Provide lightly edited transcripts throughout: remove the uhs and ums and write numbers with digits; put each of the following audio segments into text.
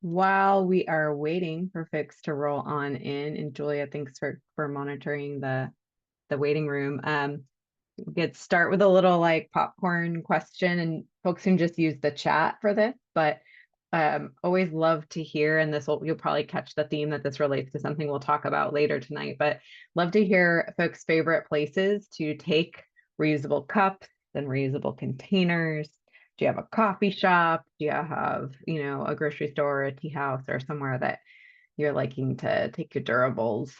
While we are waiting for folks to roll on in, and Julia, thanks for monitoring the waiting room. We could start with a little like popcorn question, and folks can just use the chat for this, but always love to hear, and you'll probably catch the theme that this relates to something we'll talk about later tonight, but love to hear folks' favorite places to take reusable cups and reusable containers. Do you have a coffee shop? Do you have, a grocery store, a tea house, or somewhere that you're liking to take your durables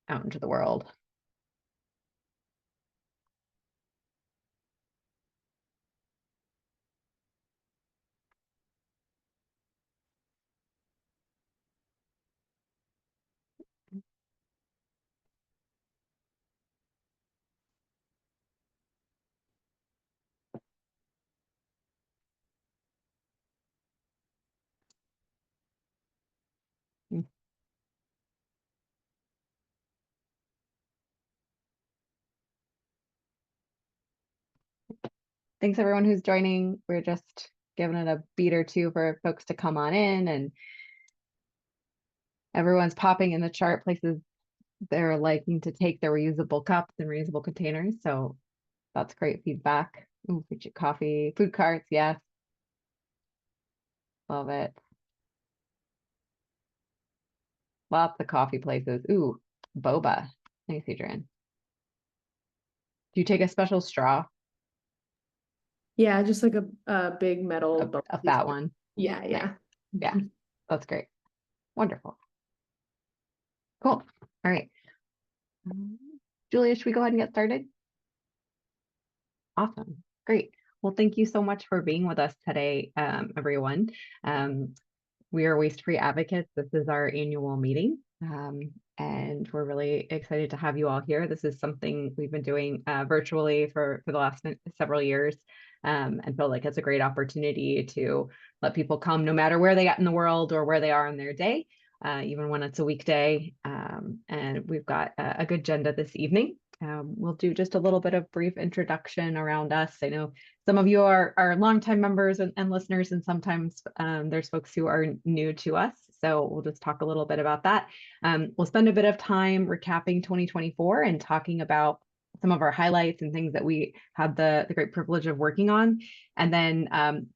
out into the world? Thanks everyone who's joining. We're just giving it a beat or two for folks to come on in, and everyone's popping in the chart places they're liking to take their reusable cups and reusable containers. So that's great feedback. Ooh, coffee, food carts, yes. Love it. Lots of coffee places. Ooh, boba. Thanks, Adrian. Do you take a special straw? Yeah, just like a big metal A fat one. Yeah, yeah. Yeah, that's great. Wonderful. Cool. All right. Julia, should we go ahead and get started? Awesome. Great. Well, thank you so much for being with us today, everyone. We are Waste Free Advocates. This is our annual meeting, and we're really excited to have you all here. This is something we've been doing virtually for the last several years, and feel like it's a great opportunity to let people come no matter where they are in the world or where they are in their day, even when it's a weekday. And we've got a good agenda this evening. We'll do just a little bit of brief introduction around us. I know some of you are longtime members and listeners, and sometimes there's folks who are new to us. So we'll just talk a little bit about that. We'll spend a bit of time recapping 2024 and talking about some of our highlights and things that we had the great privilege of working on. And then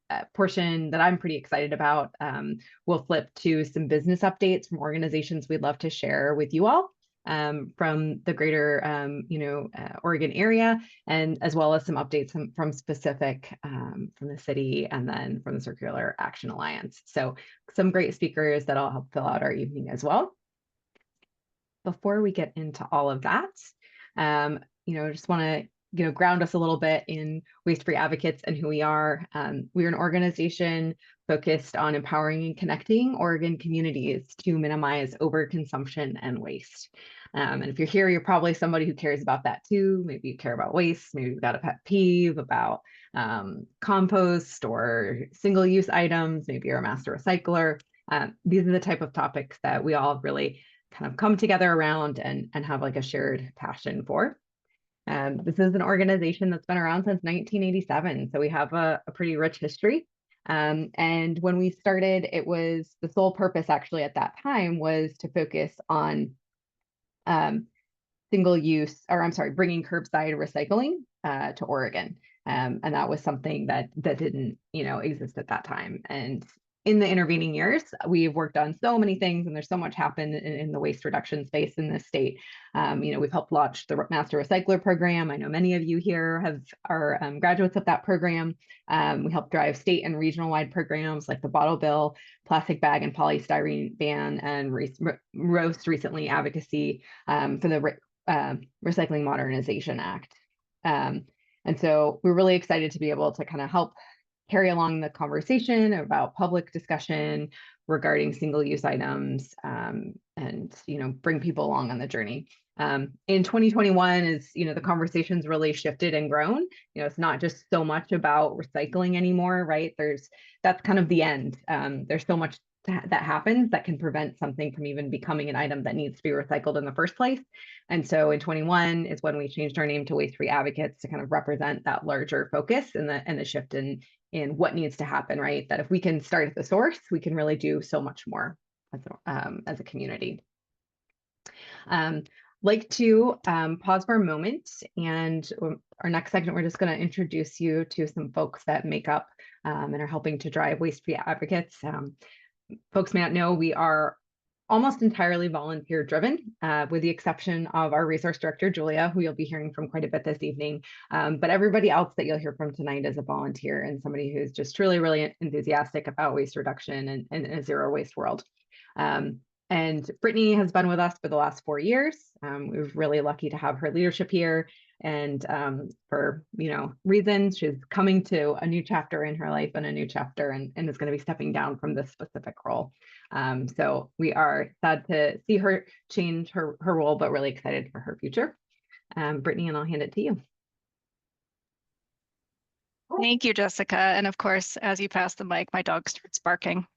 a portion that I'm pretty excited about, we'll flip to some business updates from organizations we'd love to share with you all. From the greater, Oregon area, and as well as some updates from specific from the city and then from the Circular Action Alliance. So some great speakers that'll help fill out our evening as well. Before we get into all of that, just want to ground us a little bit in Waste Free Advocates and who we are. We're an organization focused on empowering and connecting Oregon communities to minimize overconsumption and waste. And if you're here, you're probably somebody who cares about that too. Maybe you care about waste. Maybe you've got a pet peeve about compost or single-use items. Maybe you're a master recycler. These are the type of topics that we all really kind of come together around and have like a shared passion for. This is an organization that's been around since 1987, so we have a pretty rich history. And when we started, it was the sole purpose actually at that time was to focus on bringing curbside recycling to Oregon. And that was something that didn't, exist at that time. And in the intervening years, we've worked on so many things, and there's so much happened in the waste reduction space in this state. We've helped launch the Master Recycler program. I know many of you here are graduates of that program. We helped drive state and regional wide programs like the bottle bill, plastic bag and polystyrene ban, and most recently advocacy for the Recycling Modernization Act. And so we're really excited to be able to kind of help carry along the conversation about public discussion regarding single-use items, and bring people along on the journey. In 2021, as the conversation's really shifted and grown. It's not just so much about recycling anymore, right? That's kind of the end. There's so much that happens that can prevent something from even becoming an item that needs to be recycled in the first place. And so in 21 is when we changed our name to Waste Free Advocates to kind of represent that larger focus and the shift in what needs to happen, right? That if we can start at the source, we can really do so much more as a community. Like to pause for a moment, and our next segment, we're just going to introduce you to some folks that make up and are helping to drive Waste Free Advocates. Folks may not know, we are almost entirely volunteer driven, with the exception of our resource director, Julia, who you'll be hearing from quite a bit this evening. But everybody else that you'll hear from tonight is a volunteer and somebody who's just truly, really enthusiastic about waste reduction and a zero waste world. And Brittany has been with us for the last 4 years. We're really lucky to have her leadership here. And for reasons, she's coming to a new chapter in her life and a new chapter, and is going to be stepping down from this specific role. So we are sad to see her change her role, but really excited for her future. Brittany, and I'll hand it to you. Thank you, Jessica. And of course, as you pass the mic, my dog starts barking.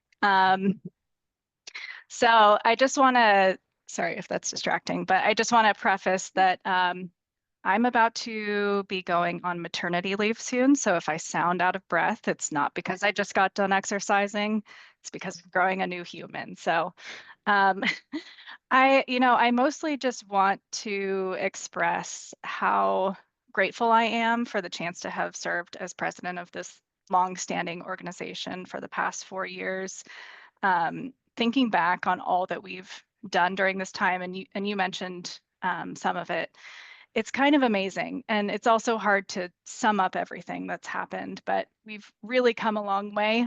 So I just want to, sorry if that's distracting, but I just want to preface that I'm about to be going on maternity leave soon. So if I sound out of breath, it's not because I just got done exercising, it's because I'm growing a new human. So I mostly just want to express how grateful I am for the chance to have served as president of this long-standing organization for the past 4 years. Thinking back on all that we've done during this time, and you mentioned some of it, it's kind of amazing. And it's also hard to sum up everything that's happened, but we've really come a long way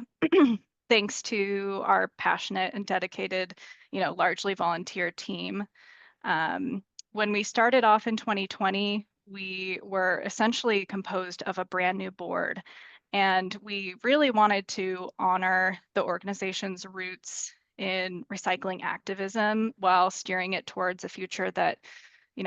thanks to our passionate and dedicated, largely volunteer team. When we started off in 2020, we were essentially composed of a brand new board. And we really wanted to honor the organization's roots in recycling activism while steering it towards a future that,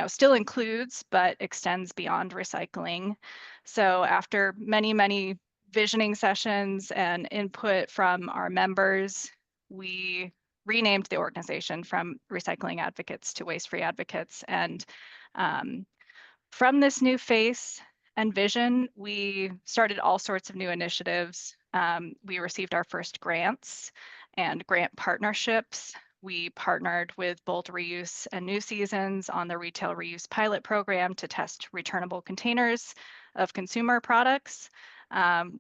still includes but extends beyond recycling. So after many, many visioning sessions and input from our members, we renamed the organization from Recycling Advocates to Waste Free Advocates. And from this new face and vision, we started all sorts of new initiatives. We received our first grants and grant partnerships. We partnered with Bold Reuse and New Seasons on the retail reuse pilot program to test returnable containers of consumer products.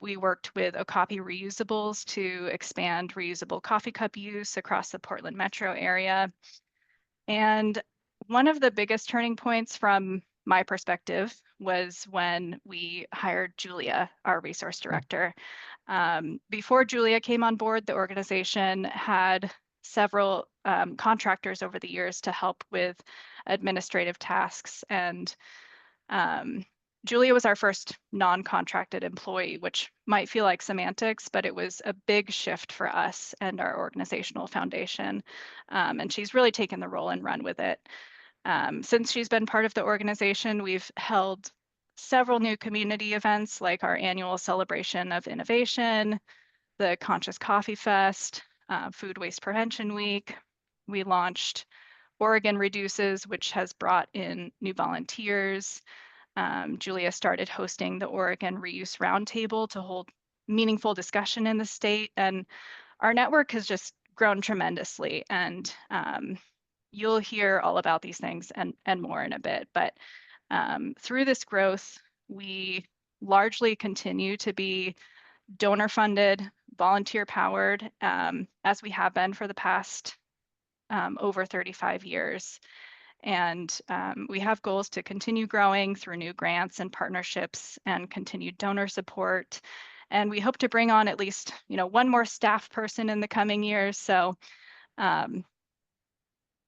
We worked with Okapi Reusables to expand reusable coffee cup use across the Portland metro area. And one of the biggest turning points from my perspective was when we hired Julia, our resource director. Before Julia came on board, the organization had several contractors over the years to help with administrative tasks. And Julia was our first non-contracted employee, which might feel like semantics, but it was a big shift for us and our organizational foundation. And she's really taken the role and run with it. Since she's been part of the organization, we've held several new community events like our annual celebration of innovation, the Conscious Coffee Fest, Food Waste Prevention Week. We launched Oregon Reduces, which has brought in new volunteers. Julia started hosting the Oregon Reuse Roundtable to hold meaningful discussion in the state. And our network has just grown tremendously. And you'll hear all about these things and more in a bit. But through this growth, we largely continue to be donor funded, volunteer powered, as we have been for the past over 35 years. And we have goals to continue growing through new grants and partnerships and continued donor support. And we hope to bring on at least, one more staff person in the coming years. So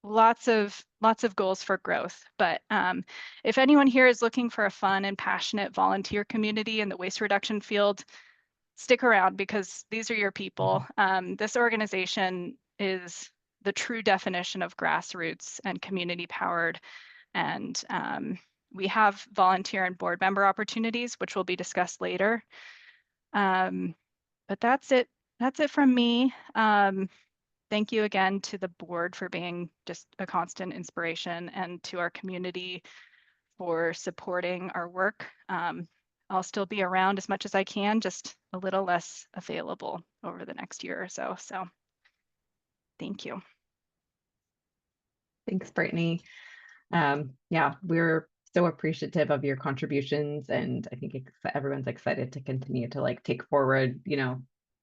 lots of goals for growth. But if anyone here is looking for a fun and passionate volunteer community in the waste reduction field, stick around because these are your people. This organization is the true definition of grassroots and community powered. And we have volunteer and board member opportunities, which will be discussed later. But that's it. That's it from me. thank you again to the board for being just a constant inspiration, and to our community for supporting our work. I'll still be around as much as I can, just a little less available over the next year or so. So thank you. Thanks, Brittany. Yeah, we're so appreciative of your contributions, and I think everyone's excited to continue to like take forward,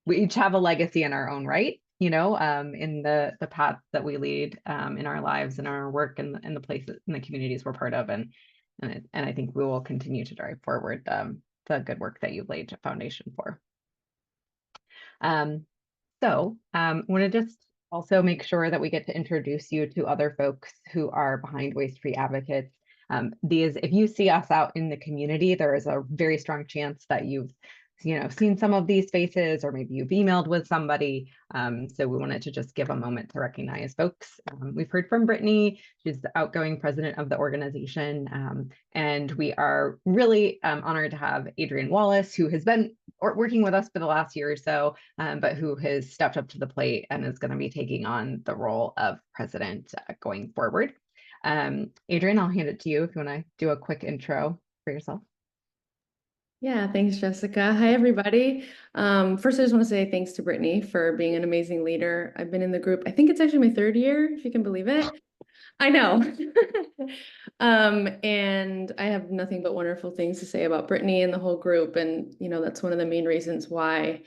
we each have a legacy in our own right, in the path that we lead in our lives and our work and the places and the communities we're part of. And I think we will continue to drive forward the good work that you've laid a foundation for. Want to just also make sure that we get to introduce you to other folks who are behind Waste-Free Advocates. If you see us out in the community, there is a very strong chance that you've seen some of these faces, or maybe you've emailed with somebody. So we wanted to just give a moment to recognize folks. We've heard from Brittany. She's the outgoing president of the organization. And we are really honored to have Adrienne Wallace, who has been working with us for the last year or so, but who has stepped up to the plate and is going to be taking on the role of president going forward. Adrienne, I'll hand it to you if you want to do a quick intro for yourself. Yeah, thanks, Jessica. Hi, everybody. First, I just want to say thanks to Brittany for being an amazing leader. I've been in the group, I think it's actually my 3rd year, if you can believe it. I know. And I have nothing but wonderful things to say about Brittany and the whole group. And, that's one of the main reasons why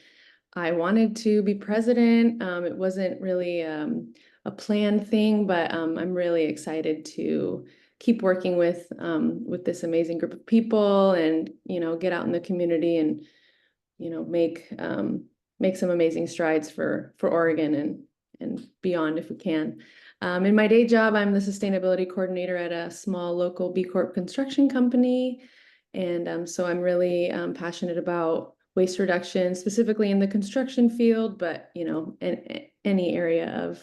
I wanted to be president. It wasn't really a planned thing, but I'm really excited to keep working with this amazing group of people, and get out in the community and make some amazing strides for Oregon and beyond if we can. In my day job, I'm the sustainability coordinator at a small local B Corp construction company, and so I'm really passionate about waste reduction, specifically in the construction field, but in any area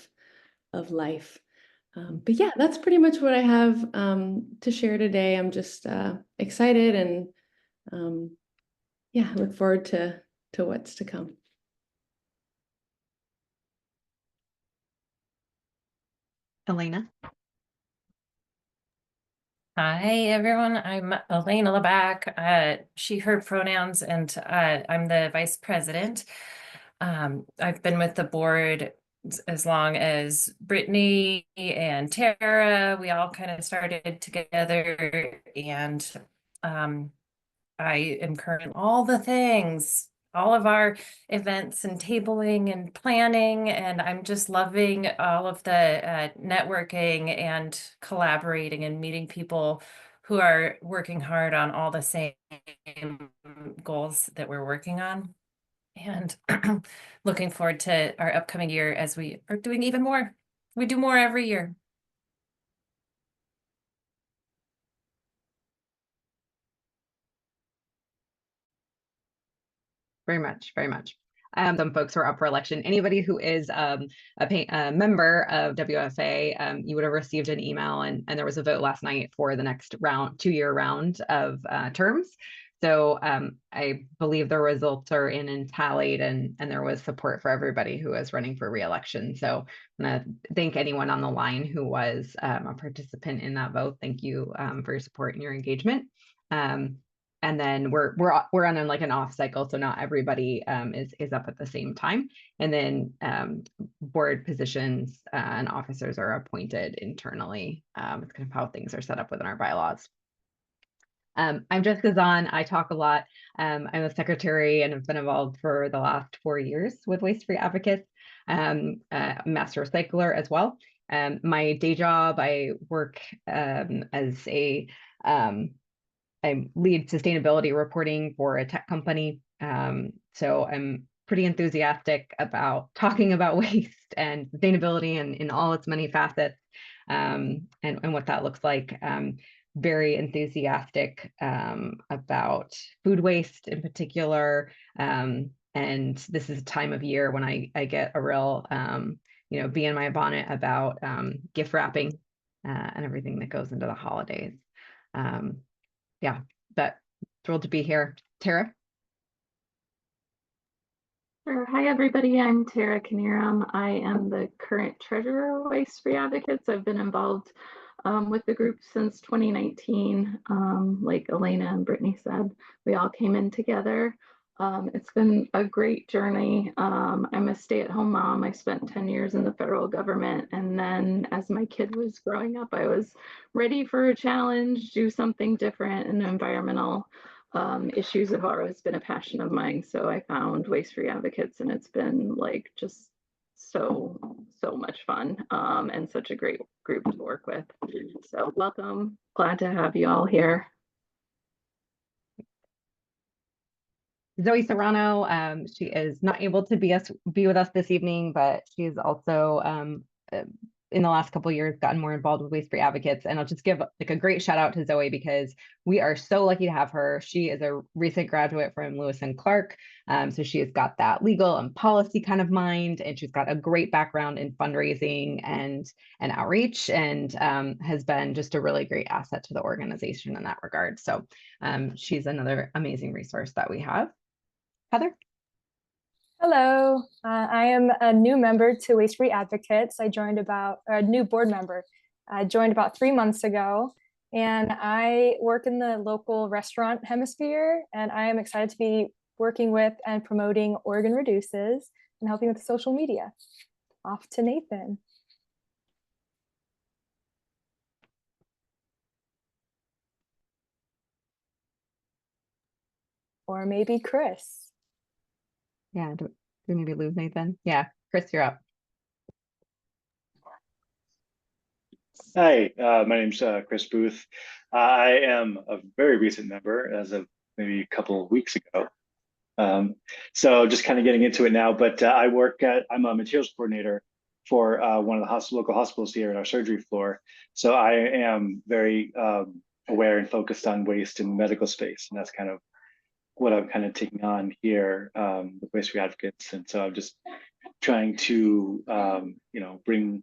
of life. But yeah, that's pretty much what I have to share today. I'm just excited, and yeah, look forward to what's to come. Elena. Hi, everyone. I'm Elena LeBac, she, her pronouns, and I'm the vice president. I've been with the board as long as Brittany and Tara. We all kind of started together, and I am current all the things, all of our events and tabling and planning, and I'm just loving all of the networking and collaborating and meeting people who are working hard on all the same goals that we're working on, and looking forward to our upcoming year as we are doing even more. We do more every year. Very much, very much. Some folks who are up for election. Anybody who is a member of WFA, you would have received an email, and there was a vote last night for the next round, 2-year round of terms. So I believe the results are in and tallied, and there was support for everybody who is running for re-election. So I'm going to thank anyone on the line who was a participant in that vote. Thank you for your support and your engagement. And then we're on like an off cycle, so not everybody is up at the same time. And then board positions and officers are appointed internally. It's kind of how things are set up within our bylaws. I'm Jessica Zahn. I talk a lot. I'm a secretary and have been involved for the last 4 years with Waste-Free Advocates. A master recycler as well. My day job, I work as I lead sustainability reporting for a tech company. So I'm pretty enthusiastic about talking about waste and sustainability and in all its many facets, and what that looks like. Very enthusiastic about food waste in particular. And this is a time of year when I get a real, bee in my bonnet about gift wrapping and everything that goes into the holidays. Yeah, but thrilled to be here. Tara? Sure. Hi, everybody. I'm Tara Kaniram. I am the current treasurer of Waste Free Advocates. I've been involved with the group since 2019. Like Elena and Brittany said, we all came in together. It's been a great journey. I'm a stay-at-home mom. I spent 10 years in the federal government. And then as my kid was growing up, I was ready for a challenge, do something different in environmental issues have always been a passion of mine. So I found Waste Free Advocates, and it's been like just so much fun and such a great group to work with. So welcome. Glad to have you all here. Zoe Serrano, she is not able to be with us this evening, but she's also in the last couple of years gotten more involved with Waste Free Advocates. And I'll just give like a great shout out to Zoe because we are so lucky to have her. She is a recent graduate from Lewis and Clark. So she has got that legal and policy kind of mind, and she's got a great background in fundraising and outreach, and has been just a really great asset to the organization in that regard. So she's another amazing resource that we have. Heather? Hello, I am a new member to Waste Free Advocates. I joined a new board member. I joined about 3 months ago, and I work in the local restaurant hemisphere, and I am excited to be working with and promoting Oregon Reduces and helping with social media. Off to Nathan. Or maybe Chris. Yeah, do we maybe lose Nathan? Yeah, Chris, you're up. Hi, my name's Chris Booth. I am a very recent member as of maybe a couple of weeks ago. So just kind of getting into it now, but I'm a materials coordinator for one of the local hospitals here at our surgery floor. So I am very aware and focused on waste in the medical space. And that's kind of what I'm kind of taking on here with Waste Free Advocates. And so I'm just trying to, bring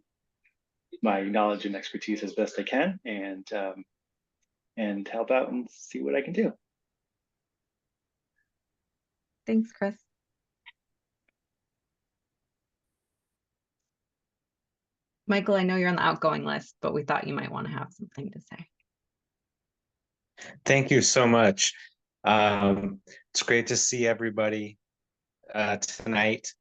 my knowledge and expertise as best I can and help out and see what I can do. Thanks, Chris. Michael, I know you're on the outgoing list, but we thought you might want to have something to say. Thank you so much. It's great to see everybody tonight.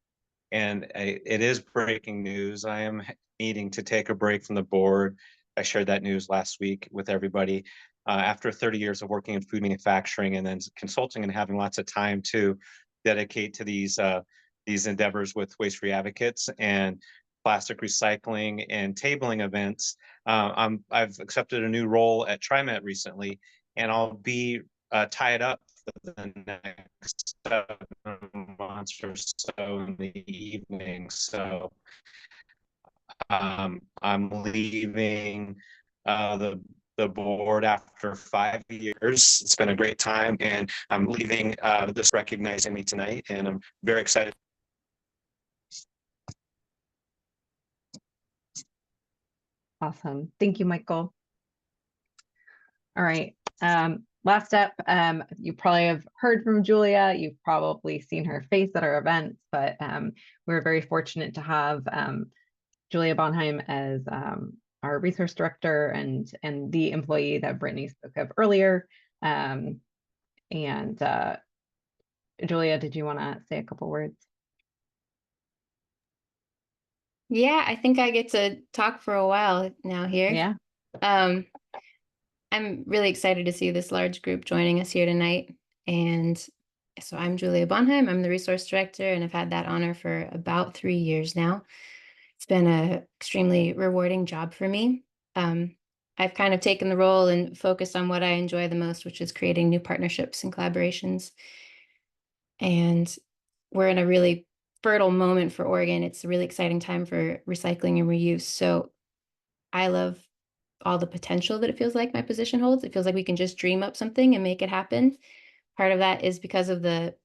And it is breaking news. I am needing to take a break from the board. I shared that news last week with everybody. After 30 years of working in food manufacturing and then consulting and having lots of time to dedicate to these endeavors with Waste Free Advocates and plastic recycling and tabling events, I've accepted a new role at TriMet recently, and I'll be tied up for the next 7 months or so in the evening. So I'm leaving the board after 5 years. It's been a great time, and I'm leaving this recognizing me tonight, and I'm very excited. Awesome. Thank you, Michael. All right. Last up, you probably have heard from Julia. You've probably seen her face at our events, but we're very fortunate to have Julia Bonheim as our resource director and the employee that Brittany spoke of earlier. Julia, did you want to say a couple words? Yeah, I think I get to talk for a while now here. Yeah. I'm really excited to see this large group joining us here tonight. And so I'm Julia Bonheim. I'm the resource director, and I've had that honor for about 3 years now. It's been an extremely rewarding job for me. I've kind of taken the role and focused on what I enjoy the most, which is creating new partnerships and collaborations. And we're in a really fertile moment for Oregon. It's a really exciting time for recycling and reuse. So I love all the potential that it feels like my position holds. It feels like we can just dream up something and make it happen. Part of that is because of the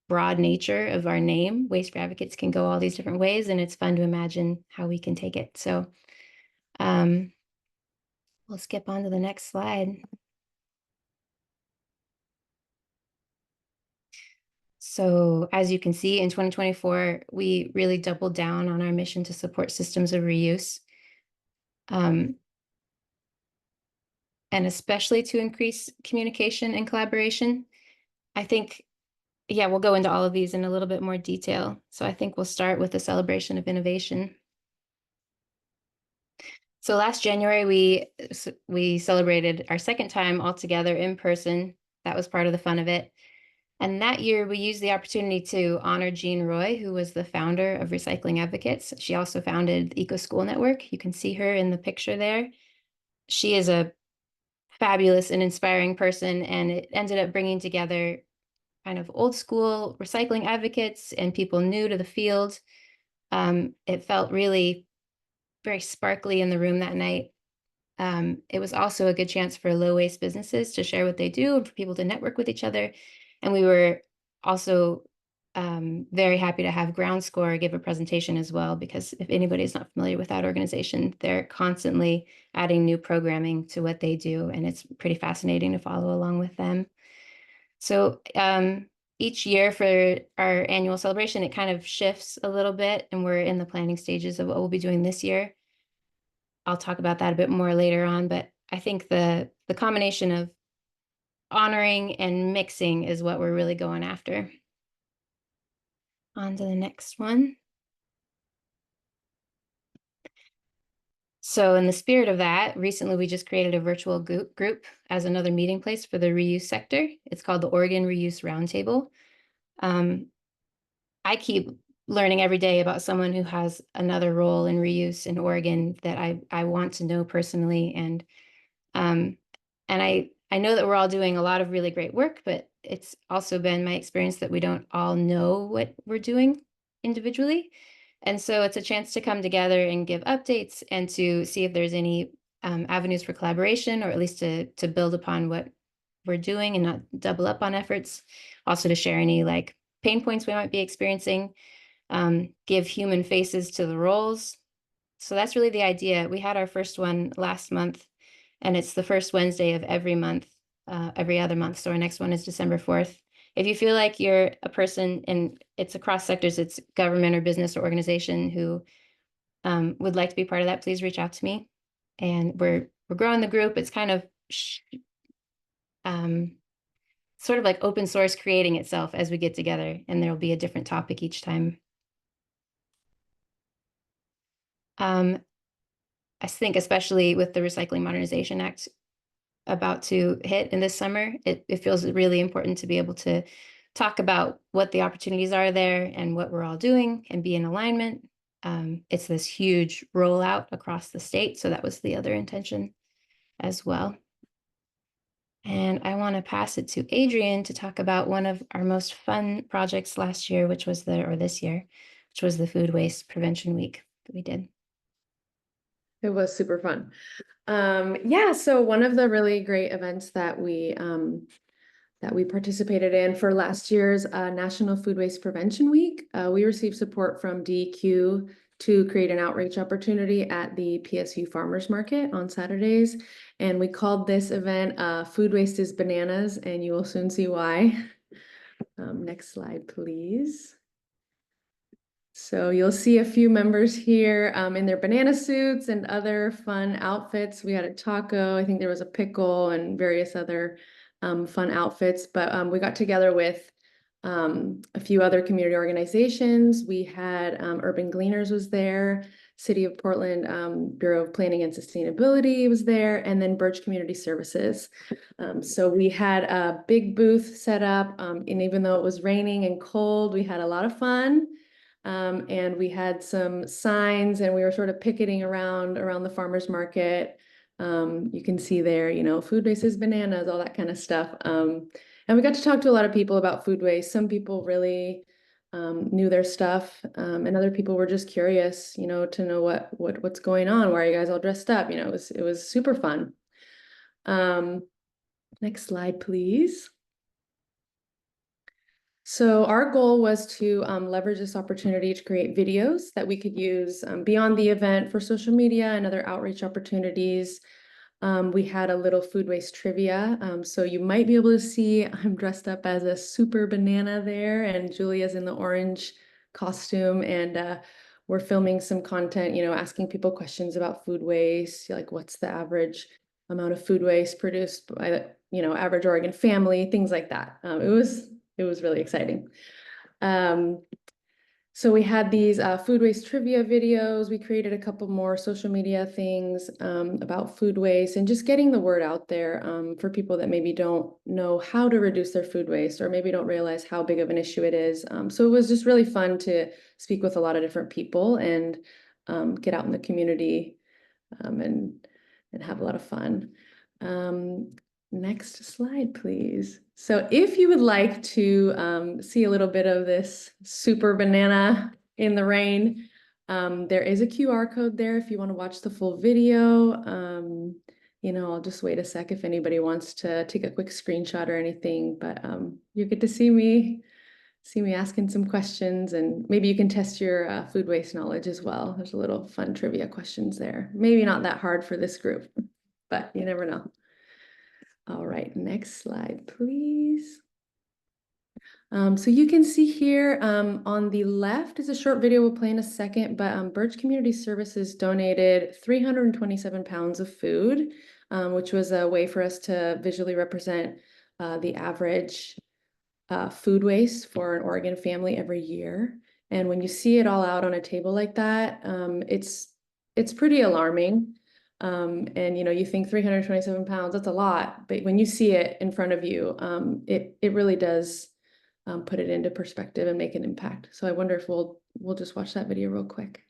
broad nature of our name. Waste Free Advocates can go all these different ways, and it's fun to imagine how we can take it. So we'll skip on to the next slide. So as you can see, in 2024, we really doubled down on our mission to support systems of reuse. And especially to increase communication and collaboration. I think, yeah, we'll go into all of these in a little bit more detail. So I think we'll start with the celebration of innovation. So last January, we celebrated our second time all together in person. That was part of the fun of it. And that year, we used the opportunity to honor Jean Roy, who was the founder of Recycling Advocates. She also founded the Eco School Network. You can see her in the picture there. She is a fabulous and inspiring person, and it ended up bringing together kind of old school recycling advocates and people new to the field. It felt really very sparkly in the room that night. It was also a good chance for low waste businesses to share what they do and for people to network with each other. And we were also very happy to have Ground Score give a presentation as well, because if anybody is not familiar with that organization, they're constantly adding new programming to what they do, and it's pretty fascinating to follow along with them. So each year for our annual celebration, it kind of shifts a little bit, and we're in the planning stages of what we'll be doing this year. I'll talk about that a bit more later on, but I think the combination of honoring and mixing is what we're really going after. On to the next one. So in the spirit of that, recently we just created a virtual group as another meeting place for the reuse sector. It's called the Oregon Reuse Roundtable. I keep learning every day about someone who has another role in reuse in Oregon that I want to know personally. And I know that we're all doing a lot of really great work, but it's also been my experience that we don't all know what we're doing individually. And so it's a chance to come together and give updates and to see if there's any avenues for collaboration, or at least to build upon what we're doing and not double up on efforts. Also to share any like pain points we might be experiencing, give human faces to the roles. So that's really the idea. We had our first one last month, and it's the first Wednesday of every month, every other month. So our next one is December 4th. If you feel like you're a person, and it's across sectors, it's government or business or organization who would like to be part of that, please reach out to me. And we're growing the group. It's kind of sort of like open source creating itself as we get together, and there'll be a different topic each time. I think especially with the Recycling Modernization Act about to hit in this summer, it feels really important to be able to talk about what the opportunities are there and what we're all doing and be in alignment. It's this huge rollout across the state, so that was the other intention as well. And I want to pass it to Adrian to talk about one of our most fun projects last year, this year, which was the Food Waste Prevention Week that we did. It was super fun. Yeah, so one of the really great events that we participated in for last year's National Food Waste Prevention Week, we received support from DEQ to create an outreach opportunity at the PSU Farmers Market on Saturdays. And we called this event Food Waste is Bananas, and you will soon see why. Next slide, please. So you'll see a few members here in their banana suits and other fun outfits. We had a taco, I think there was a pickle and various other fun outfits, but we got together with a few other community organizations. We had Urban Gleaners was there, City of Portland Bureau of Planning and Sustainability was there, and then Birch Community Services. So we had a big booth set up, and even though it was raining and cold, we had a lot of fun. And we had some signs, and we were sort of picketing around the farmers market. You can see there, you know, food waste is bananas, all that kind of stuff. And we got to talk to a lot of people about food waste. Some people really knew their stuff, and other people were just curious, you know, to know what's going on. Why are you guys all dressed up? You know, it was super fun. Next slide, please. So our goal was to leverage this opportunity to create videos that we could use beyond the event for social media and other outreach opportunities. We had a little food waste trivia. So you might be able to see I'm dressed up as a super banana there, and Julia's in the orange costume. And we're filming some content, asking people questions about food waste, like what's the average amount of food waste produced by the, average Oregon family, things like that. It was really exciting. So we had these food waste trivia videos. We created a couple more social media things about food waste and just getting the word out there for people that maybe don't know how to reduce their food waste or maybe don't realize how big of an issue it is. So it was just really fun to speak with a lot of different people and get out in the community and have a lot of fun. Next slide, please. So if you would like to see a little bit of this super banana in the rain, there is a QR code there if you want to watch the full video. I'll just wait a sec if anybody wants to take a quick screenshot or anything, but you get to see me asking some questions, and maybe you can test your food waste knowledge as well. There's a little fun trivia questions there. Maybe not that hard for this group, but you never know. All right, next slide, please. So you can see here on the left is a short video we'll play in a second, but Birch Community Services donated 327 pounds of food, which was a way for us to visually represent the average food waste for an Oregon family every year. And when you see it all out on a table like that, it's pretty alarming. And you think 327 pounds, that's a lot, but when you see it in front of you, it really does put it into perspective and make an impact. So I wonder if we'll just watch that video real quick.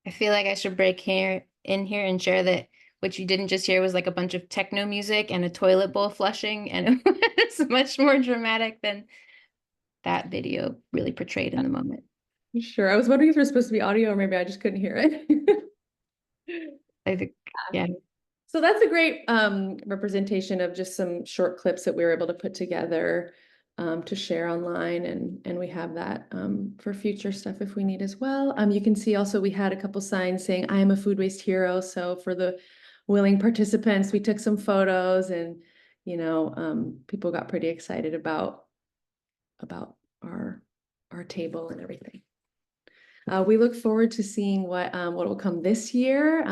I feel like I should break here in here and share that what you didn't just hear was like a bunch of techno music and a toilet bowl flushing, and it's much more dramatic than that video really portrayed in the moment. Sure. I was wondering if there's supposed to be audio or maybe I just couldn't hear it. I think, yeah. So that's a great representation of just some short clips that we were able to put together to share online, and we have that for future stuff if we need as well. You can see also we had a couple signs saying I am a food waste hero. So for the willing participants, we took some photos, and people got pretty excited about our table and everything. We look forward to seeing what will come this year.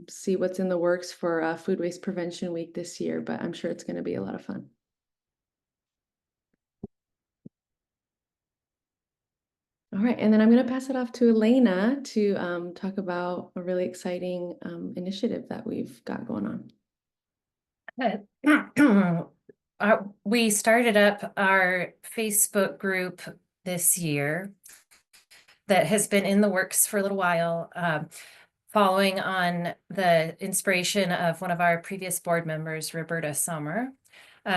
See what's in the works for Food Waste Prevention Week this year, but I'm sure it's going to be a lot of fun. All right, and then I'm going to pass it off to Elena to talk about a really exciting initiative that we've got going on. We started up our Facebook group this year that has been in the works for a little while, following on the inspiration of one of our previous board members, Roberta Sommer.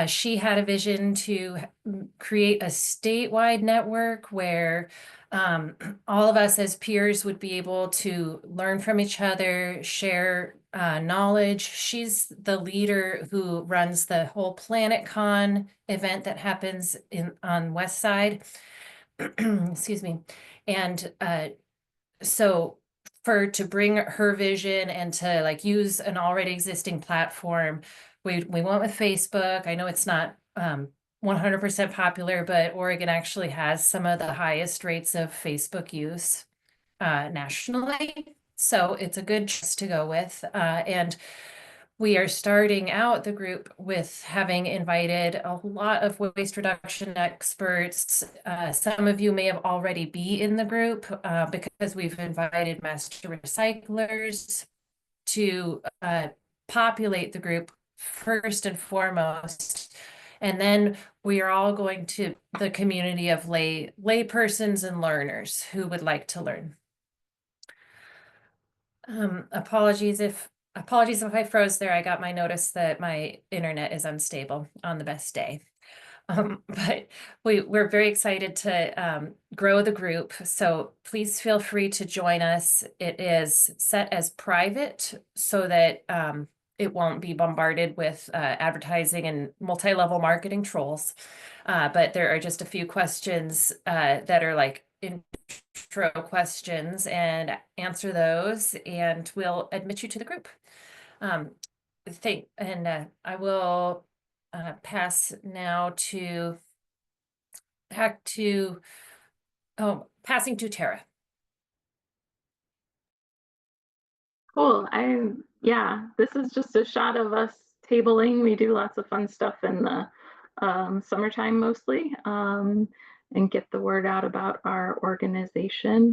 She had a vision to create a statewide network where all of us as peers would be able to learn from each other, share knowledge. She's the leader who runs the whole PlanetCon event that happens on West Side. Excuse me. And so to bring her vision and to use an already existing platform, we went with Facebook. I know it's not 100% popular, but Oregon actually has some of the highest rates of Facebook use nationally. So it's a good choice to go with. And we are starting out the group with having invited a lot of waste reduction experts. Some of you may have already be in the group because we've invited master recyclers to populate the group first and foremost. And then we are all going to the community of lay persons and learners who would like to learn. Apologies if I froze there. I got my notice that my internet is unstable on the best day. But we're very excited to grow the group. So please feel free to join us. It is set as private so that it won't be bombarded with advertising and multi-level marketing trolls. But there are just a few questions that are like intro questions, and answer those, and we'll admit you to the group. I will pass now to passing to Tara. Cool. Yeah, this is just a shot of us tabling. We do lots of fun stuff in the summertime mostly, and get the word out about our organization.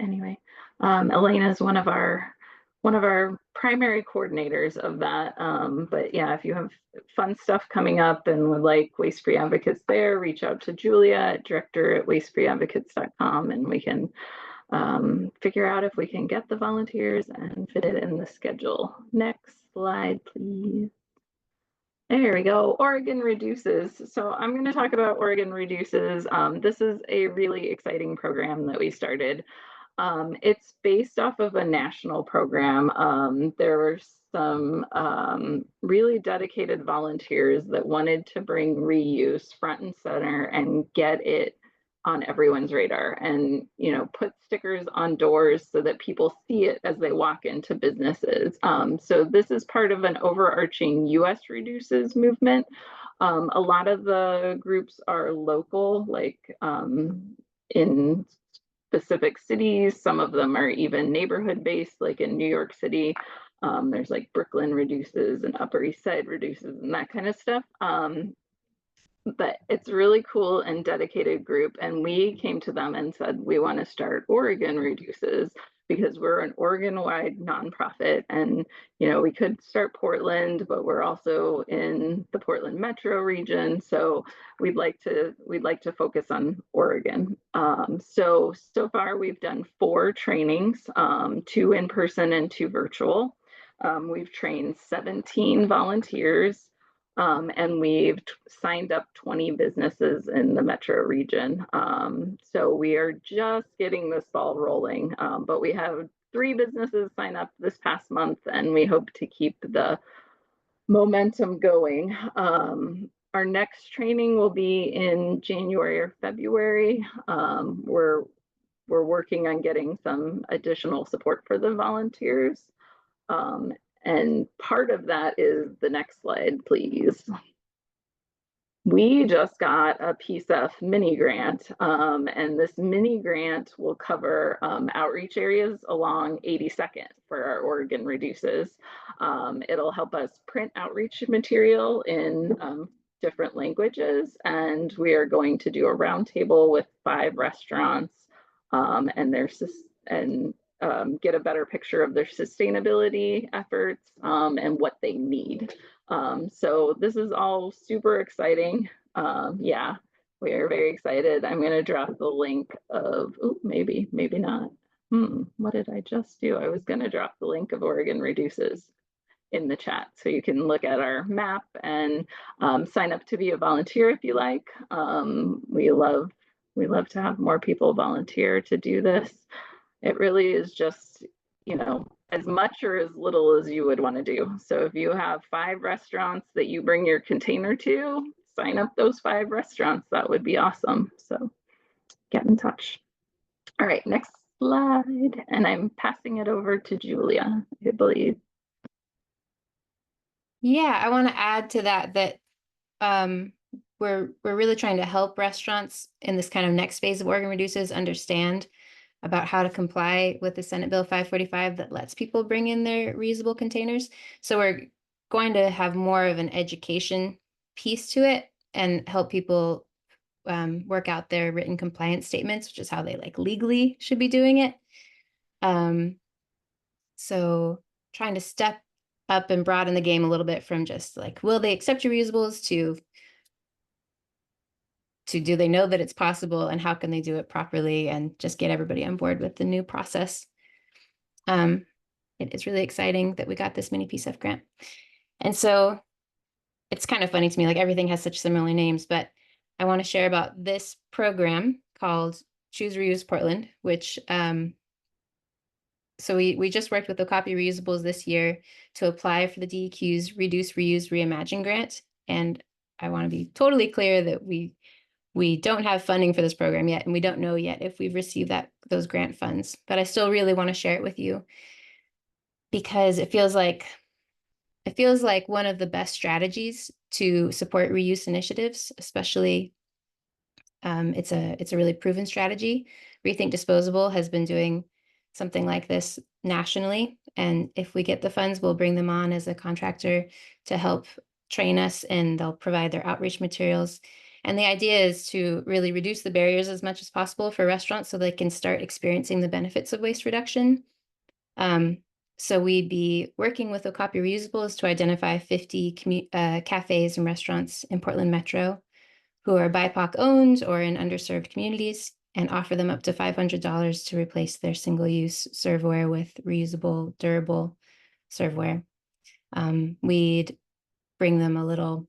Anyway, Elena is one of our primary coordinators of that. But yeah, if you have fun stuff coming up and would like Waste Free Advocates there, reach out to Julia, director@wastefreeadvocates.com, and we can figure out if we can get the volunteers and fit it in the schedule. Next slide, please. There we go. Oregon Reduces. So I'm going to talk about Oregon Reduces. This is a really exciting program that we started. It's based off of a national program. There were some really dedicated volunteers that wanted to bring reuse front and center and get it on everyone's radar, and put stickers on doors so that people see it as they walk into businesses. So this is part of an overarching US Reduces movement. A lot of the groups are local, like in specific cities. Some of them are even neighborhood based, like in New York City. There's like Brooklyn Reduces and Upper East Side Reduces and that kind of stuff. But it's really cool and dedicated group. And we came to them and said, we want to start Oregon Reduces because we're an Oregon-wide nonprofit. And, we could start Portland, but we're also in the Portland metro region. So we'd like to focus on Oregon. So far we've done 4 trainings, 2 in person and 2 virtual. We've trained 17 volunteers. And we've signed up 20 businesses in the metro region. So we are just getting this ball rolling, but we have 3 businesses sign up this past month, and we hope to keep the momentum going. Our next training will be in January or February. We're working on getting some additional support for the volunteers. And part of that is the next slide, please. We just got a PSEF mini grant, and this mini grant will cover outreach areas along 82nd for our Oregon Reduces. It'll help us print outreach material in different languages, and we are going to do a roundtable with 5 restaurants and get a better picture of their sustainability efforts and what they need. So this is all super exciting. Yeah, we are very excited. I'm going to drop the link of, maybe not. What did I just do? I was going to drop the link of Oregon Reduces in the chat so you can look at our map and sign up to be a volunteer if you like. We love to have more people volunteer to do this. It really is just, as much or as little as you would want to do. So if you have 5 restaurants that you bring your container to, sign up those 5 restaurants. That would be awesome. So get in touch. All right, next slide. And I'm passing it over to Julia, I believe. Yeah, I want to add to that we're really trying to help restaurants in this kind of next phase of Oregon Reduces understand about how to comply with the Senate Bill 545 that lets people bring in their reusable containers. So we're going to have more of an education piece to it and help people work out their written compliance statements, which is how they legally should be doing it. So trying to step up and broaden the game a little bit from just will they accept your reusables to do they know that it's possible and how can they do it properly, and just get everybody on board with the new process. It is really exciting that we got this mini PSEF grant. And so it's kind of funny to me, like everything has such similar names, but I want to share about this program called Choose Reuse Portland, which so we just worked with the Copy Reusables this year to apply for the DEQ's Reduce, Reuse, Reimagine grant. And I want to be totally clear that we don't have funding for this program yet, and we don't know yet if we've received those grant funds, but I still really want to share it with you because it feels like one of the best strategies to support reuse initiatives, especially it's a really proven strategy. Rethink Disposable has been doing something like this nationally, and if we get the funds, we'll bring them on as a contractor to help train us, and they'll provide their outreach materials. And the idea is to really reduce the barriers as much as possible for restaurants so they can start experiencing the benefits of waste reduction. So we'd be working with Okapi Reusables to identify 50 cafes and restaurants in Portland Metro who are BIPOC owned or in underserved communities, and offer them up to $500 to replace their single-use serveware with reusable, durable serveware. We'd bring them a little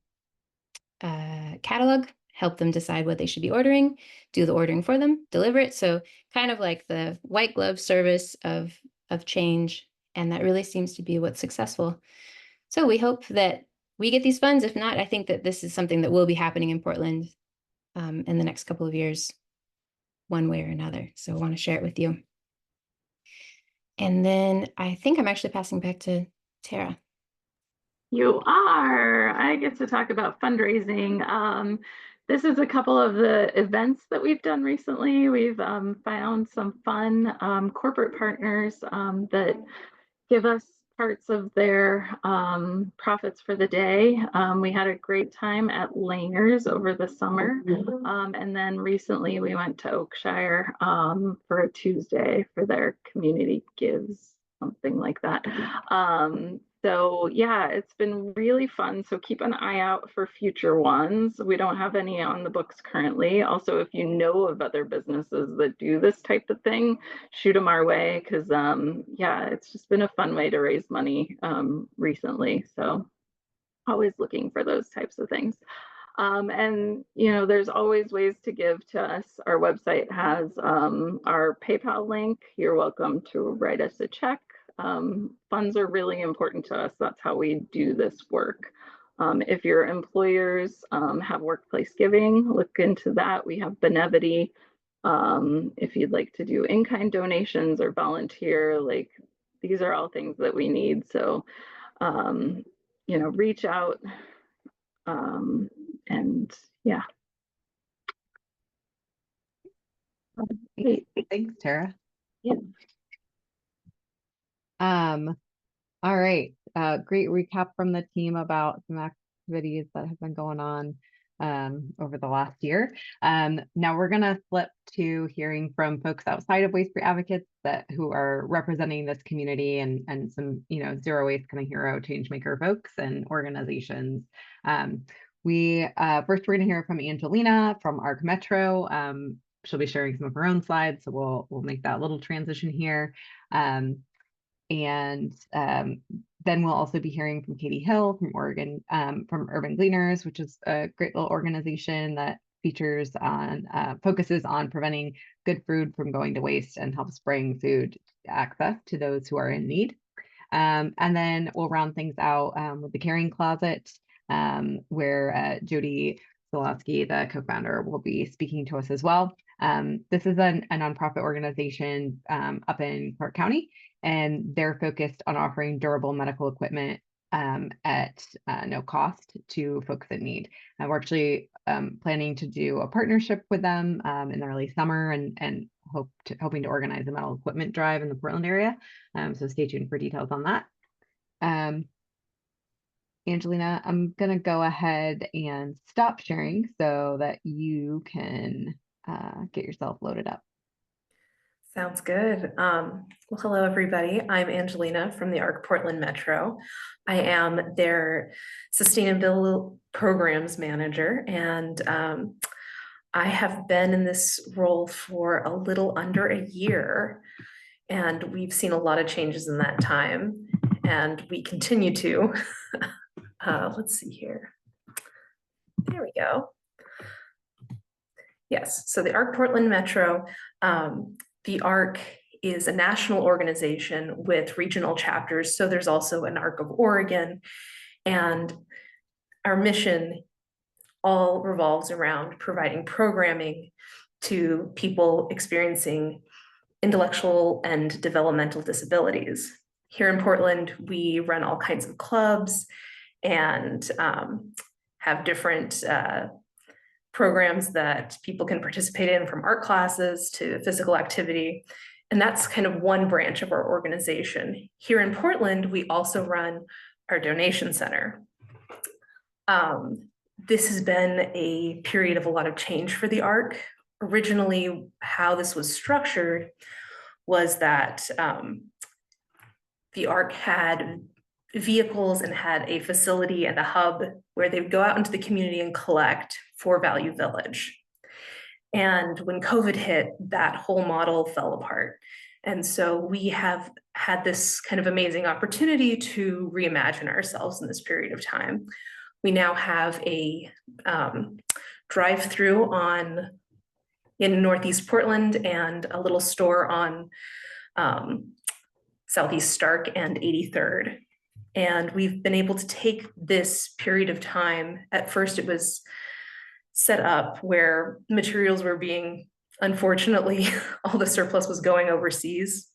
catalog, help them decide what they should be ordering, do the ordering for them, deliver it. So kind of like the white glove service of change. And that really seems to be what's successful. So we hope that we get these funds. If not, I think that this is something that will be happening in Portland in the next couple of years, one way or another. So I want to share it with you. And then I think I'm actually passing back to Tara. You are. I get to talk about fundraising. This is a couple of the events that we've done recently. We've found some fun corporate partners that give us parts of their profits for the day. We had a great time at Gleaners over the summer. And then recently we went to Oakshire for a Tuesday for their community gives, something like that. So yeah, it's been really fun. So keep an eye out for future ones. We don't have any on the books currently. Also, if you know of other businesses that do this type of thing, shoot them our way, because yeah, it's just been a fun way to raise money recently. So always looking for those types of things. And you know, there's always ways to give to us. Our website has our PayPal link. You're welcome to write us a check. Funds are really important to us. That's how we do this work. If your employers have workplace giving, look into that. We have Benevity. If you'd like to do in-kind donations or volunteer, like these are all things that we need. So, you know, reach out and yeah. Thanks, Tara. Yeah. All right. Great recap from the team about some activities that have been going on over the last year. Now we're going to flip to hearing from folks outside of Waste Free Advocates who are representing this community and some, you know, zero waste kind of hero change maker folks and organizations. First we're going to hear from Angelina from ARC Metro. She'll be sharing some of her own slides, so we'll make that little transition here. And then we'll also be hearing from Katy Hill from Oregon, from Urban Gleaners, which is a great little organization that focuses on preventing good food from going to waste and helps bring food access to those who are in need. And then we'll round things out with the Caring Closet, where Jodie Zelazny, the co-founder, will be speaking to us as well. This is a nonprofit organization up in Clark County, and they're focused on offering durable medical equipment at no cost to folks in need. And we're actually planning to do a partnership with them in the early summer and hoping to organize a medical equipment drive in the Portland area. So stay tuned for details on that. Angelina, I'm going to go ahead and stop sharing so that you can get yourself loaded up. Sounds good. Well, hello, everybody. I'm Angelina from the ARC Portland Metro. I am their Sustainability Programs Manager, and I have been in this role for a little under a year, and we've seen a lot of changes in that time, and we continue to. Let's see here. There we go. Yes, so the ARC Portland Metro, the ARC is a national organization with regional chapters. So there's also an ARC of Oregon, and our mission all revolves around providing programming to people experiencing intellectual and developmental disabilities. Here in Portland, we run all kinds of clubs and have different programs that people can participate in, from art classes to physical activity. And that's kind of one branch of our organization. Here in Portland, we also run our donation center. This has been a period of a lot of change for the ARC. Originally, how this was structured was that the ARC had vehicles and had a facility and a hub where they would go out into the community and collect for Value Village. And when COVID hit, that whole model fell apart. And so we have had this kind of amazing opportunity to reimagine ourselves in this period of time. We now have a drive-through in Northeast Portland and a little store on Southeast Stark and 83rd. And we've been able to take this period of time. At first, it was set up where materials were being, unfortunately, all the surplus was going overseas.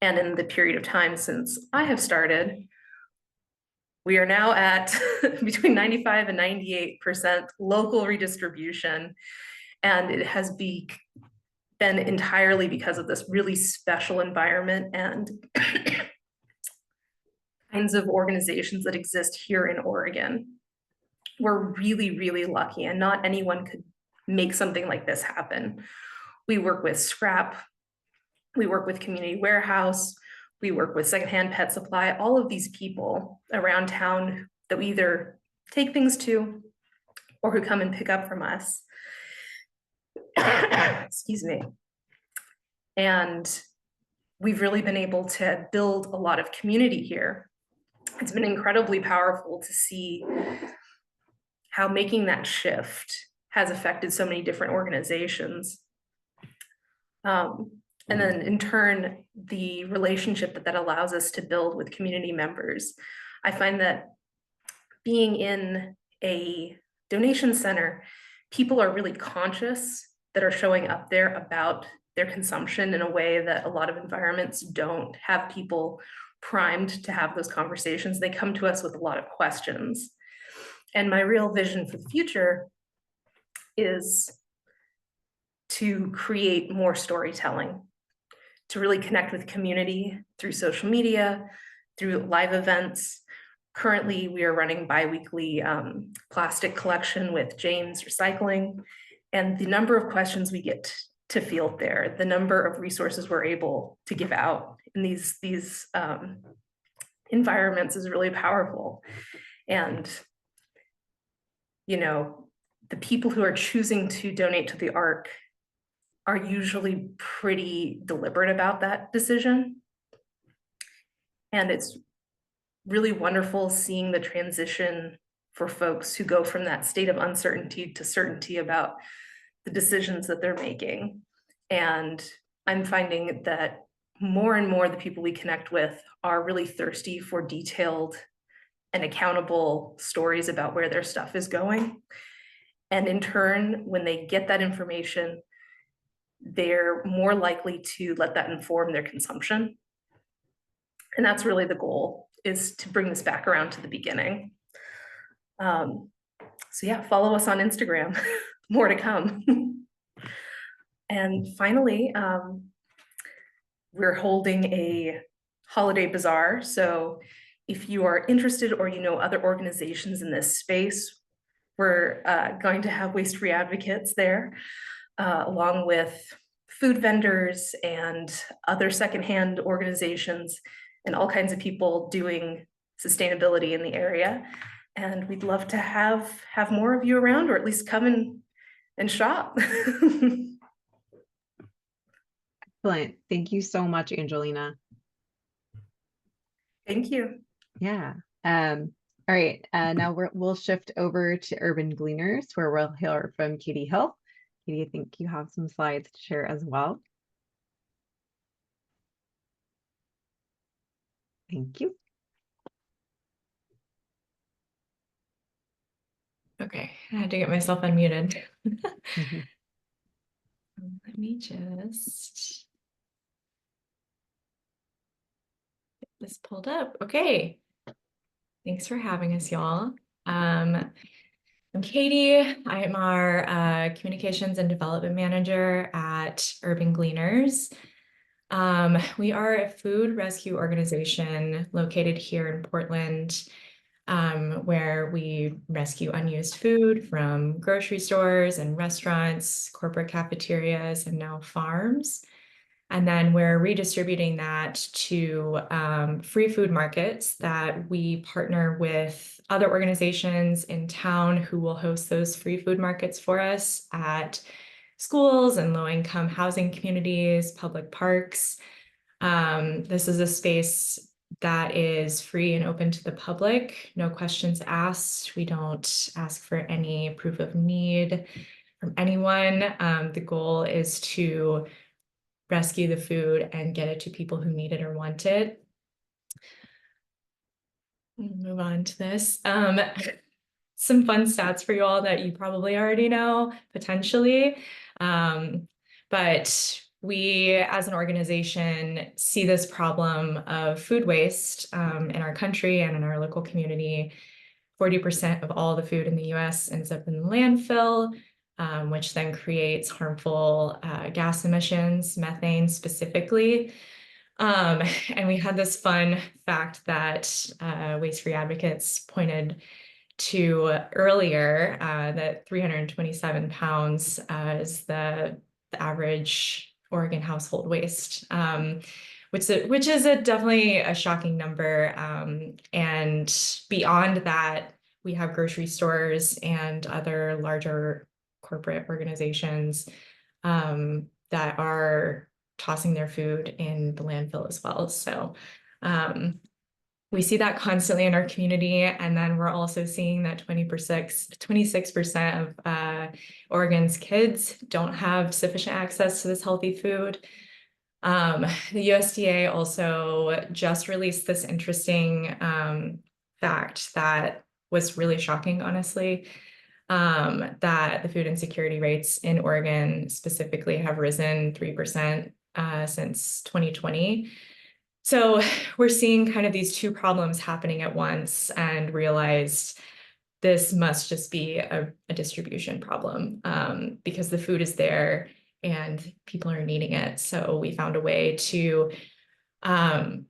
And in the period of time since I have started, we are now at between 95 and 98% local redistribution. And it has been entirely because of this really special environment and kinds of organizations that exist here in Oregon. We're really, really lucky, and not anyone could make something like this happen. We work with scrap, we work with community warehouse, we work with secondhand pet supply, all of these people around town that we either take things to or who come and pick up from us. Excuse me. And we've really been able to build a lot of community here. It's been incredibly powerful to see how making that shift has affected so many different organizations. And then in turn, the relationship that allows us to build with community members. I find that being in a donation center, people are really conscious that are showing up there about their consumption in a way that a lot of environments don't have people primed to have those conversations. They come to us with a lot of questions. And my real vision for the future is to create more storytelling, to really connect with community through social media, through live events. Currently, we are running bi-weekly plastic collection with James Recycling, and the number of questions we get to field there, the number of resources we're able to give out in these environments is really powerful. And, you know, the people who are choosing to donate to the ARC are usually pretty deliberate about that decision. And it's really wonderful seeing the transition for folks who go from that state of uncertainty to certainty about the decisions that they're making. And I'm finding that more and more the people we connect with are really thirsty for detailed and accountable stories about where their stuff is going. And in turn, when they get that information, they're more likely to let that inform their consumption. And that's really the goal, is to bring this back around to the beginning. So yeah, follow us on Instagram, more to come. And finally, we're holding a holiday bazaar. So if you are interested or you know other organizations in this space, we're going to have waste-free advocates there, along with food vendors and other secondhand organizations and all kinds of people doing sustainability in the area. And we'd love to have more of you around, or at least come and shop. Excellent. Thank you so much, Angelina. Thank you. Yeah. All right, now we'll shift over to Urban Gleaners, where we'll hear from Katy Hill. Katy, I think you have some slides to share as well. Thank you. Okay, I had to get myself unmuted. Mhm. Let me just get this pulled up. Okay. Thanks for having us, y'all. I'm Katy. I am our Communications and Development Manager at Urban Gleaners. We are a food rescue organization located here in Portland, where we rescue unused food from grocery stores and restaurants, corporate cafeterias, and now farms. And then we're redistributing that to free food markets that we partner with other organizations in town who will host those free food markets for us at schools and low-income housing communities, public parks. This is a space that is free and open to the public, no questions asked. We don't ask for any proof of need from anyone. The goal is to rescue the food and get it to people who need it or want it. Move on to this. Some fun stats for you all that you probably already know, potentially. But we, as an organization, see this problem of food waste in our country and in our local community. 40% of all the food in the US ends up in the landfill, which then creates harmful gas emissions, methane specifically. And we had this fun fact that Waste Free Advocates pointed to earlier, that 327 pounds is the average Oregon household waste, which is definitely a shocking number. And beyond that, we have grocery stores and other larger corporate organizations that are tossing their food in the landfill as well. So we see that constantly in our community. And then we're also seeing that 26% of Oregon's kids don't have sufficient access to this healthy food. The USDA also just released this interesting fact that was really shocking, honestly, that the food insecurity rates in Oregon specifically have risen 3% since 2020. So we're seeing kind of these two problems happening at once and realized this must just be a distribution problem because the food is there and people are needing it. So we found a way to find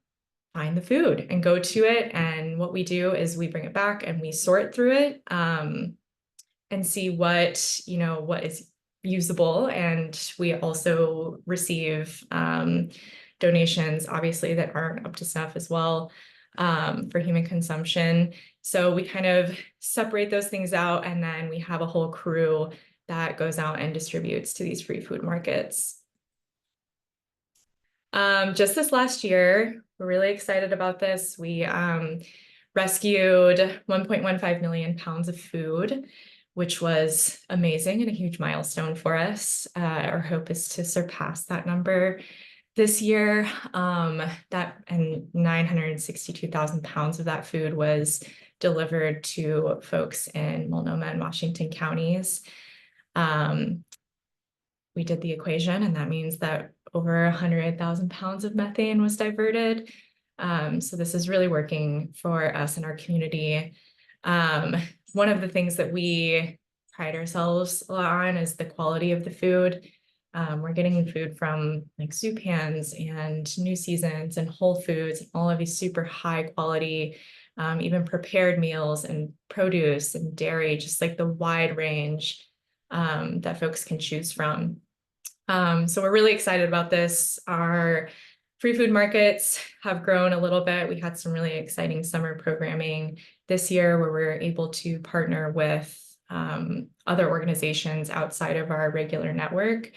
the food and go to it. And what we do is we bring it back and we sort through it and see what is usable. And we also receive donations, obviously, that aren't up to snuff as well for human consumption. So we kind of separate those things out, and then we have a whole crew that goes out and distributes to these free food markets. Just this last year, we're really excited about this. We rescued 1.15 million pounds of food, which was amazing and a huge milestone for us. Our hope is to surpass that number this year. And 962,000 pounds of that food was delivered to folks in Multnomah and Washington counties. We did the equation, and that means that over 100,000 pounds of methane was diverted. So this is really working for us in our community. One of the things that we pride ourselves a lot on is the quality of the food. We're getting food from like soup pans and New Seasons and Whole Foods, and all of these super high quality, even prepared meals and produce and dairy, just like the wide range that folks can choose from. So we're really excited about this. Our free food markets have grown a little bit. We had some really exciting summer programming this year where we're able to partner with other organizations outside of our regular network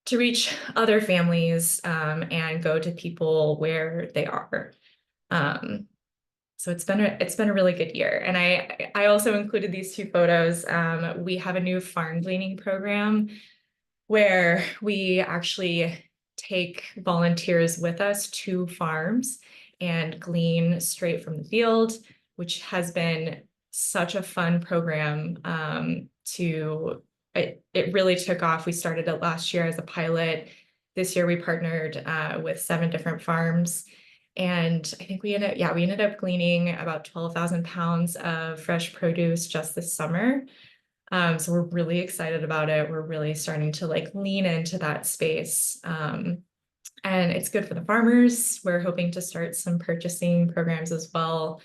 to reach other families and go to people where they are. So it's been a really good year. And I also included these two photos. We have a new farm gleaning program where we actually take volunteers with us to farms and glean straight from the field, which has been such a fun program. It really took off. We started it last year as a pilot. This year we partnered with 7 different farms. And I think we ended up gleaning about 12,000 pounds of fresh produce just this summer. So we're really excited about it. We're really starting to like lean into that space. And it's good for the farmers. We're hoping to start some purchasing programs as well.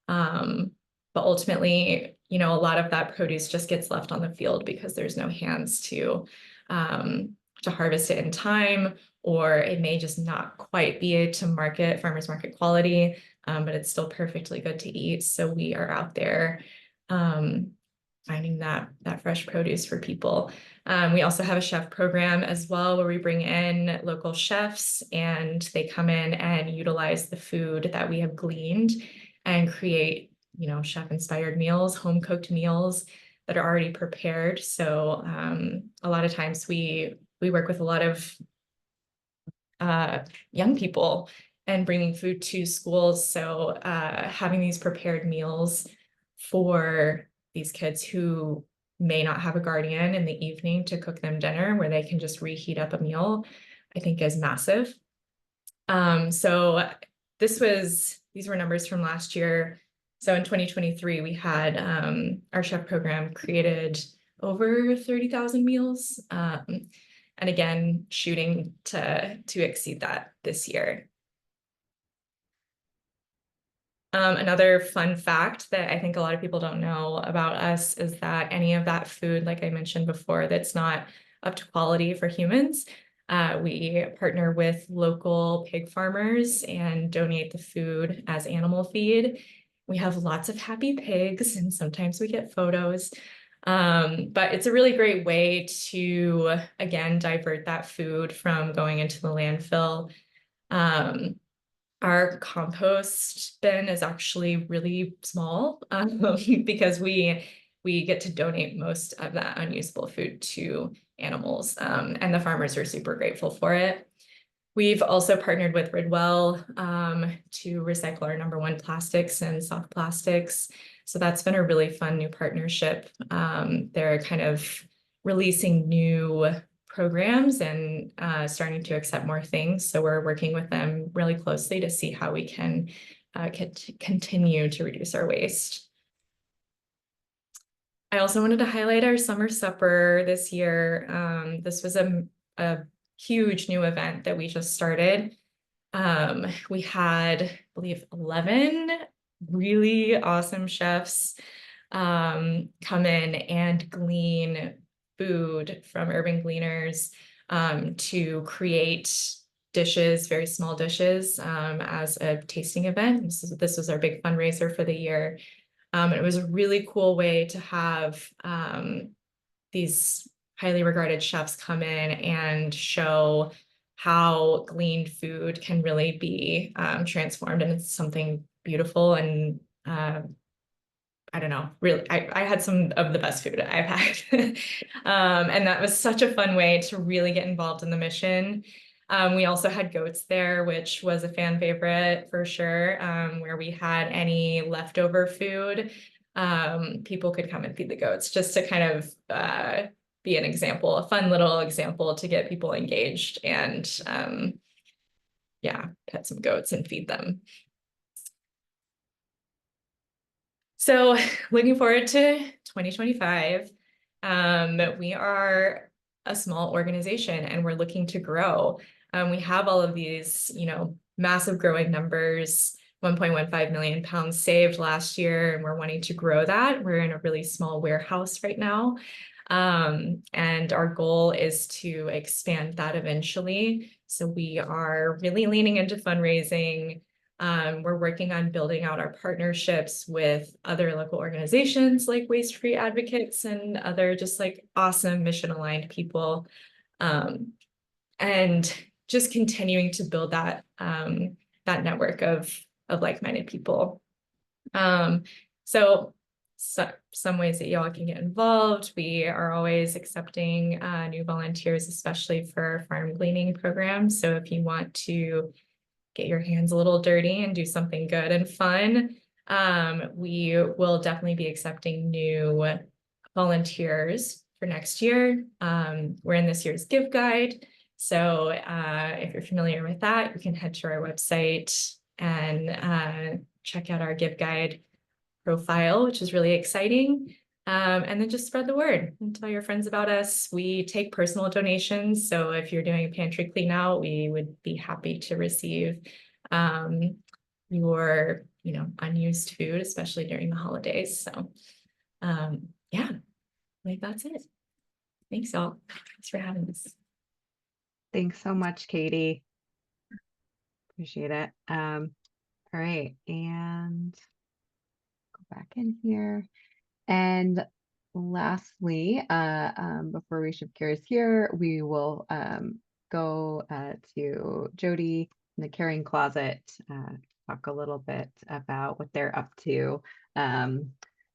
But ultimately, you know, a lot of that produce just gets left on the field because there's no hands to harvest it in time, or it may just not quite be farmers market quality, but it's still perfectly good to eat. So we are out there finding that fresh produce for people. We also have a chef program as well, where we bring in local chefs and they come in and utilize the food that we have gleaned and create, you know, chef-inspired meals, home-cooked meals that are already prepared. So a lot of times we work with a lot of young people and bringing food to schools. So having these prepared meals for these kids who may not have a guardian in the evening to cook them dinner, where they can just reheat up a meal, I think is massive. So these were numbers from last year. So in 2023, we had our chef program created over 30,000 meals. And again, shooting to exceed that this year. Another fun fact that I think a lot of people don't know about us is that any of that food, like I mentioned before, that's not up to quality for humans, we partner with local pig farmers and donate the food as animal feed. We have lots of happy pigs, and sometimes we get photos. But it's a really great way to, again, divert that food from going into the landfill. Our compost bin is actually really small because we get to donate most of that unusable food to animals, and the farmers are super grateful for it. We've also partnered with Ridwell to recycle our #1 plastics and soft plastics. So that's been a really fun new partnership. They're kind of releasing new programs and starting to accept more things. So we're working with them really closely to see how we can continue to reduce our waste. I also wanted to highlight our summer supper this year. This was a huge new event that we just started. We had, I believe, 11 really awesome chefs come in and glean food from urban gleaners to create dishes, very small dishes, as a tasting event. This was our big fundraiser for the year. It was a really cool way to have these highly regarded chefs come in and show how gleaned food can really be transformed, and it's something beautiful. And I don't know, really, I had some of the best food I've had. And that was such a fun way to really get involved in the mission. We also had goats there, which was a fan favorite for sure, where we had any leftover food. People could come and feed the goats, just to kind of be an example, a fun little example to get people engaged and yeah, pet some goats and feed them. So looking forward to 2025, we are a small organization and we're looking to grow. We have all of these, you know, massive growing numbers, 1.15 million pounds saved last year, and we're wanting to grow that. We're in a really small warehouse right now. And our goal is to expand that eventually. So we are really leaning into fundraising. We're working on building out our partnerships with other local organizations like Waste Free Advocates and other just like awesome mission aligned people. And just continuing to build that network of like-minded people. So some ways that y'all can get involved. We are always accepting new volunteers, especially for farm gleaning programs. So if you want to get your hands a little dirty and do something good and fun, we will definitely be accepting new volunteers for next year. We're in this year's Give Guide. So if you're familiar with that, you can head to our website and check out our Give Guide profile, which is really exciting. And then just spread the word and tell your friends about us. We take personal donations. So if you're doing a pantry clean out, we would be happy to receive your, unused food, especially during the holidays. So yeah, like that's it. Thanks all. Thanks for having us. Thanks so much, Katy. Appreciate it. All right, and go back in here. And lastly, before we shift gears here, we will go to Jodie in the caring closet, talk a little bit about what they're up to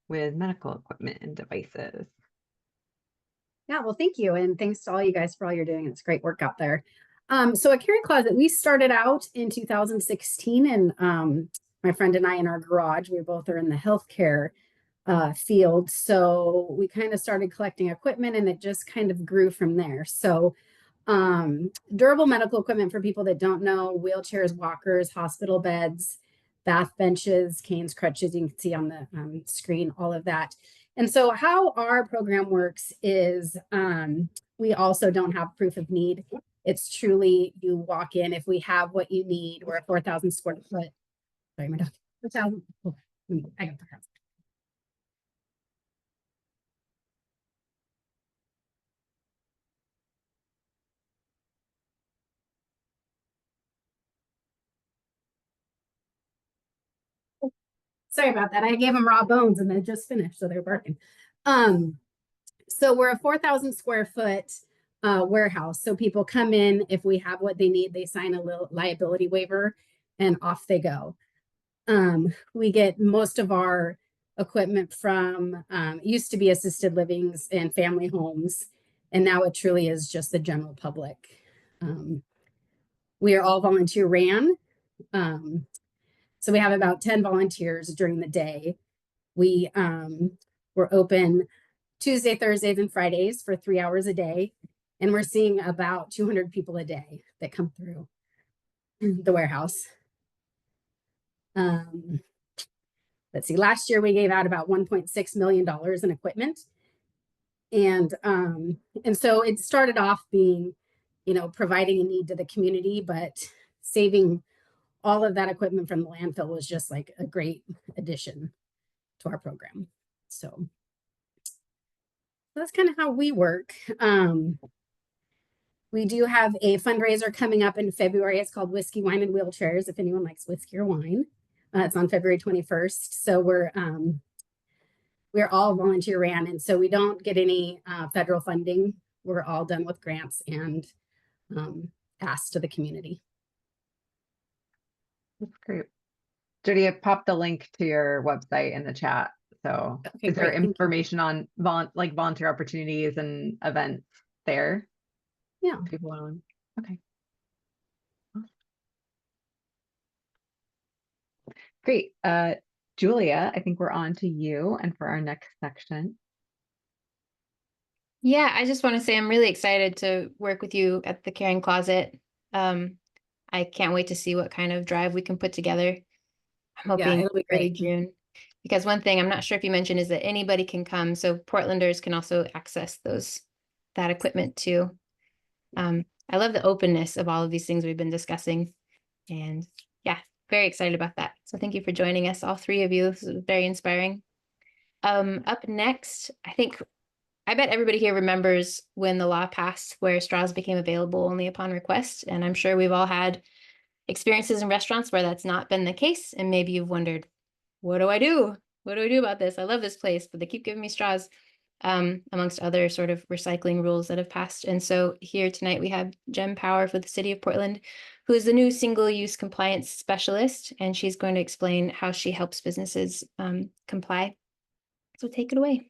with medical equipment and devices. Yeah, well, thank you. And thanks to all you guys for all you're doing. It's great work out there. So a caring closet, we started out in 2016, and my friend and I in our garage, we both are in the healthcare field. So we kind of started collecting equipment and it just kind of grew from there. So durable medical equipment, for people that don't know: wheelchairs, walkers, hospital beds, bath benches, canes, crutches. You can see on the screen all of that. And so how our program works is we also don't have proof of need. It's truly, you walk in, if we have what you need. We're a 4,000 square foot. Sorry, my dog. 4,000. Oh, I got the house. Sorry about that. I gave them raw bones and they just finished, so they're barking. So we're a 4,000 square foot warehouse. So people come in, if we have what they need, they sign a little liability waiver and off they go. We get most of our equipment from, used to be assisted livings and family homes, and now it truly is just the general public. We are all volunteer ran. So we have about 10 volunteers during the day. We're open Tuesday, Thursdays, and Fridays for 3 hours a day. And we're seeing about 200 people a day that come through the warehouse. Let's see, last year we gave out about $1.6 million in equipment. And so it started off being, providing a need to the community, but saving all of that equipment from the landfill was just like a great addition to our program. So that's kind of how we work. We do have a fundraiser coming up in February. It's called Whiskey, Wine, and Wheelchairs, if anyone likes whiskey or wine. It's on February 21st. So we're all volunteer ran, and so we don't get any federal funding. We're all done with grants and asked to the community. That's great. Jodie, I popped the link to your website in the chat. So Okay, is there great. information on volunteer opportunities and events there? Yeah. People want to, okay. Great. Julia, I think we're on to you and for our next section. Yeah, I just want to say I'm really excited to work with you at the Caring Closet. I can't wait to see what kind of drive we can put together. I'm hoping it'll be early great. June. Because one thing I'm not sure if you mentioned is that anybody can come. So Portlanders can also access that equipment too. I love the openness of all of these things we've been discussing. And yeah, very excited about that. So thank you for joining us, all three of you. This is very inspiring. Up next, I bet everybody here remembers when the law passed where straws became available only upon request. And I'm sure we've all had experiences in restaurants where that's not been the case. And maybe you've wondered, what do I do? What do I do about this? I love this place, but they keep giving me straws, amongst other sort of recycling rules that have passed. And so here tonight we have Jem Power for the city of Portland, who is the new single-use compliance specialist, and she's going to explain how she helps businesses comply. So take it away.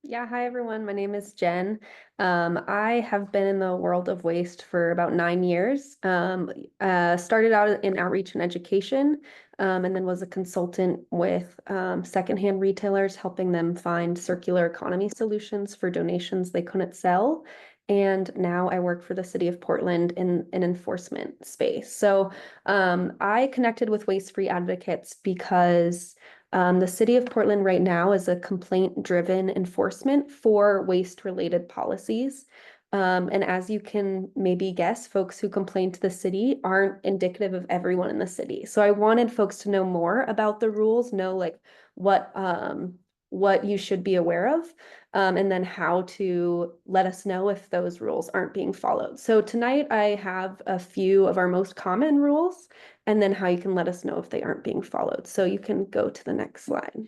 Yeah, hi everyone. My name is Jen. I have been in the world of waste for about 9 years. Started out in outreach and education, and then was a consultant with secondhand retailers, helping them find circular economy solutions for donations they couldn't sell. And now I work for the city of Portland in an enforcement space. So I connected with Waste Free Advocates because the city of Portland right now is a complaint-driven enforcement for waste-related policies. And as you can maybe guess, folks who complain to the city aren't indicative of everyone in the city. So I wanted folks to know more about the rules, know like what you should be aware of, and then how to let us know if those rules aren't being followed. So tonight I have a few of our most common rules, and then how you can let us know if they aren't being followed. So you can go to the next slide.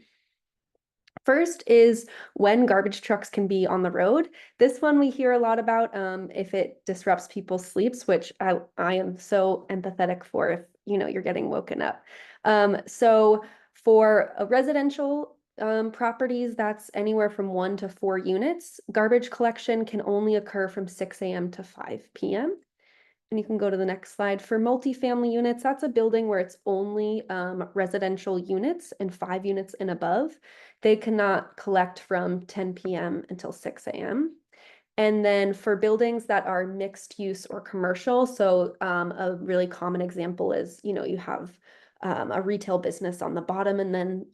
First is when garbage trucks can be on the road. This one we hear a lot about if it disrupts people's sleeps, which I am so empathetic for if you're getting woken up. So for a residential properties, that's anywhere from 1 to 4 units. Garbage collection can only occur from 6 a.m. to 5 p.m. And you can go to the next slide. For multifamily units, that's a building where it's only residential units and 5 units and above. They cannot collect from 10 p.m. until 6 a.m. And then for buildings that are mixed use or commercial, so a really common example is, you have a retail business on the bottom and then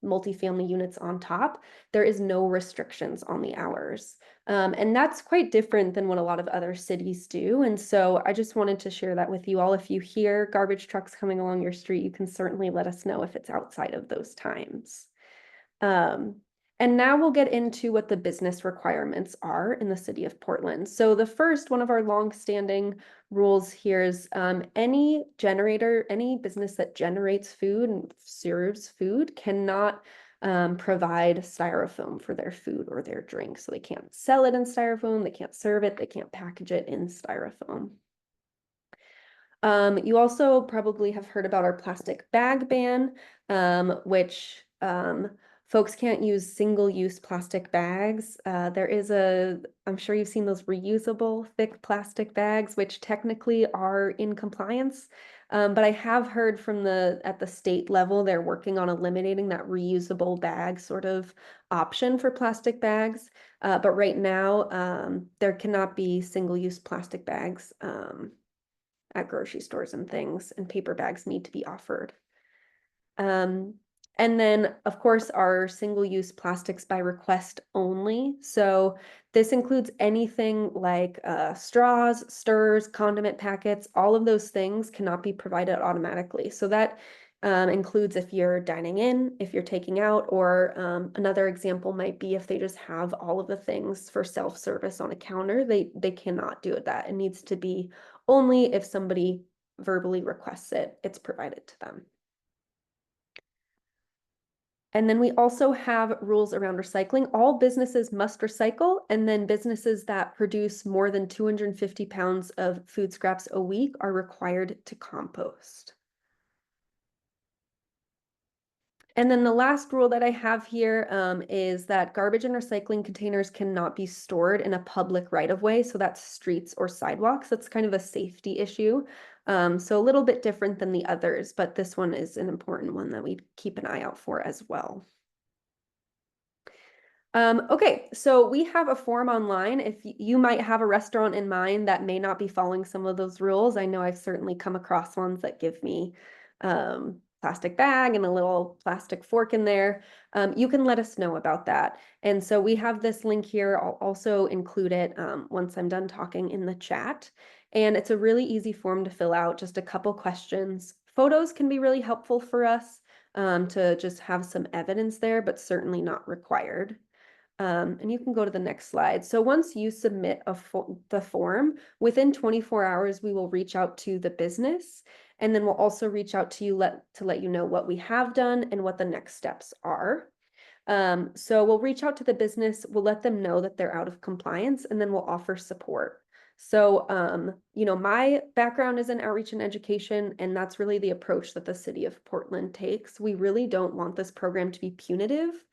multifamily units on top, there is no restrictions on the hours. And that's quite different than what a lot of other cities do. And so I just wanted to share that with you all. If you hear garbage trucks coming along your street, you can certainly let us know if it's outside of those times. And now we'll get into what the business requirements are in the city of Portland. So the first, one of our long-standing rules here is any business that generates food and serves food cannot provide styrofoam for their food or their drink. So they can't sell it in styrofoam, they can't serve it, they can't package it in styrofoam. You also probably have heard about our plastic bag ban, which folks can't use single-use plastic bags. I'm sure you've seen those reusable thick plastic bags, which technically are in compliance. But I have heard at the state level, they're working on eliminating that reusable bag sort of option for plastic bags. But right now, there cannot be single-use plastic bags at grocery stores and things, and paper bags need to be offered. And then, of course, our single-use plastics by request only. So this includes anything like straws, stirs, condiment packets, all of those things cannot be provided automatically. So that includes if you're dining in, if you're taking out, or another example might be if they just have all of the things for self-service on a counter, they cannot do that. It needs to be only if somebody verbally requests it, it's provided to them. And then we also have rules around recycling. All businesses must recycle, and then businesses that produce more than 250 pounds of food scraps a week are required to compost. And then the last rule that I have here is that garbage and recycling containers cannot be stored in a public right-of-way, so that's streets or sidewalks. That's kind of a safety issue. So a little bit different than the others, but this one is an important one that we keep an eye out for as well. Okay, so we have a form online. If you might have a restaurant in mind that may not be following some of those rules, I know I've certainly come across ones that give me plastic bag and a little plastic fork in there. You can let us know about that. And so we have this link here. I'll also include it once I'm done talking in the chat. And it's a really easy form to fill out, just a couple questions. Photos can be really helpful for us to just have some evidence there, but certainly not required. And you can go to the next slide. So once you submit the form, within 24 hours, we will reach out to the business, and then we'll also reach out to you to let you know what we have done and what the next steps are. So we'll reach out to the business, we'll let them know that they're out of compliance, and then we'll offer support. So, you know, my background is in outreach and education, and that's really the approach that the city of Portland takes. We really don't want this program to be punitive,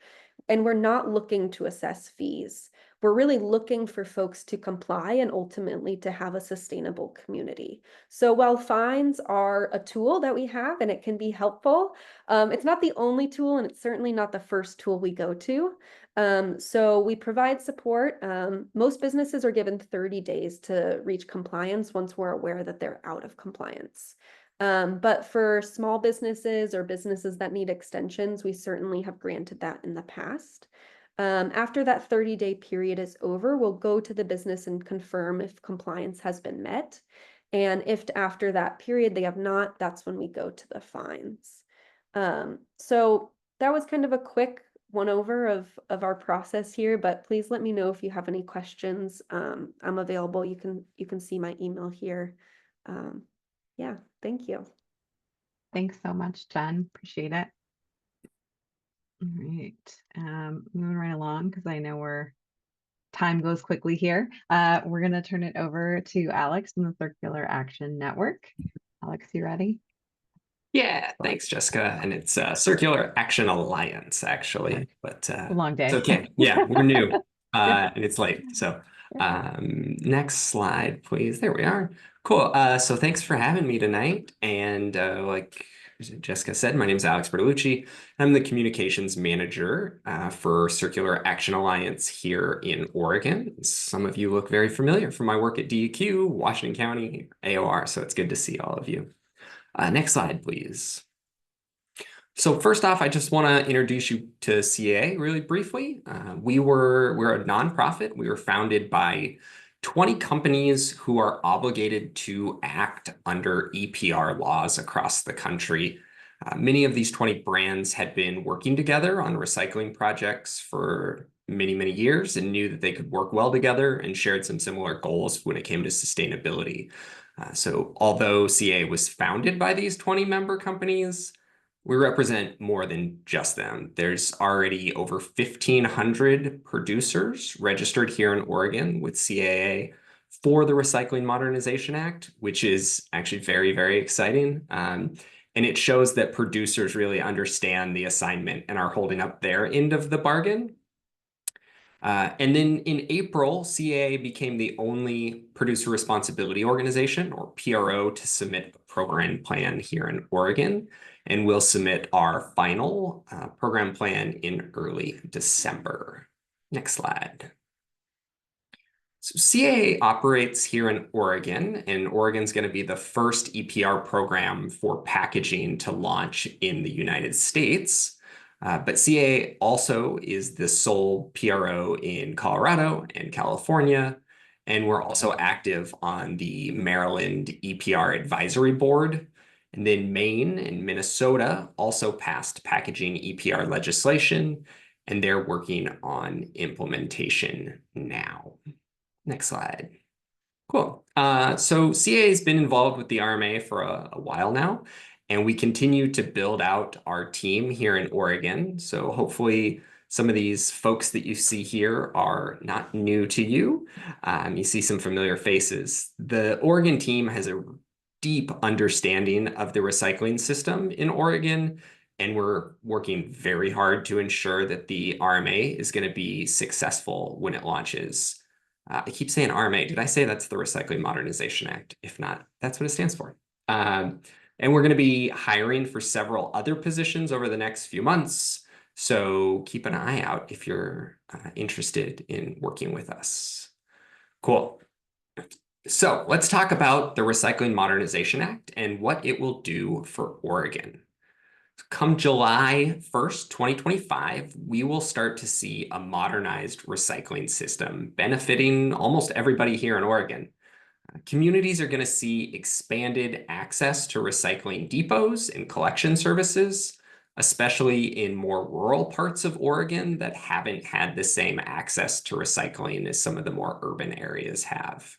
and we're not looking to assess fees. We're really looking for folks to comply and ultimately to have a sustainable community. So while fines are a tool that we have and it can be helpful, it's not the only tool, and it's certainly not the first tool we go to. So we provide support. Most businesses are given 30 days to reach compliance once we're aware that they're out of compliance. But for small businesses or businesses that need extensions, we certainly have granted that in the past. After that 30-day period is over, we'll go to the business and confirm if compliance has been met. And if after that period they have not, that's when we go to the fines. So that was kind of a quick one over of our process here, but please let me know if you have any questions. I'm available. You can see my email here. Yeah, thank you. Thanks so much, Jen. Appreciate it. All right, moving right along because I know time goes quickly here. We're gonna turn it over to Alex from the Circular Action Network. Alex, you ready? Yeah, thanks, Jessica. And it's Circular Action Alliance, actually, but It's a long day. it's okay. Yeah, we're new and it's late. So next slide, please. There we are. Cool. So thanks for having me tonight. And like Jessica said, my name is Alex Bertolucci. I'm the communications manager for Circular Action Alliance here in Oregon. Some of you look very familiar from my work at DEQ, Washington County, AOR. So it's good to see all of you. Next slide, please. So first off, I just want to introduce you to CAA really briefly. We're a nonprofit. We were founded by 20 companies who are obligated to act under EPR laws across the country. Many of these 20 brands had been working together on recycling projects for many, many years and knew that they could work well together and shared some similar goals when it came to sustainability. So although CAA was founded by these 20 member companies, we represent more than just them. There's already over 1,500 producers registered here in Oregon with CAA for the Recycling Modernization Act, which is actually very, very exciting. And it shows that producers really understand the assignment and are holding up their end of the bargain. And then in April, CAA became the only producer responsibility organization, or PRO, to submit a program plan here in Oregon. And we'll submit our final program plan in early December. Next slide. So CAA operates here in Oregon, and Oregon's going to be the first EPR program for packaging to launch in the United States. But CAA also is the sole PRO in Colorado and California, and we're also active on the Maryland EPR Advisory Board. And then Maine and Minnesota also passed packaging EPR legislation, and they're working on implementation now. Next slide. Cool. So CAA has been involved with the RMA for a while now, and we continue to build out our team here in Oregon. So hopefully some of these folks that you see here are not new to you. You see some familiar faces. The Oregon team has a deep understanding of the recycling system in Oregon, and we're working very hard to ensure that the RMA is going to be successful when it launches. I keep saying RMA. Did I say that's the Recycling Modernization Act? If not, that's what it stands for. And we're going to be hiring for several other positions over the next few months. So keep an eye out if you're interested in working with us. Cool. So let's talk about the Recycling Modernization Act and what it will do for Oregon. Come July 1st, 2025, we will start to see a modernized recycling system benefiting almost everybody here in Oregon. Communities are going to see expanded access to recycling depots and collection services, especially in more rural parts of Oregon that haven't had the same access to recycling as some of the more urban areas have.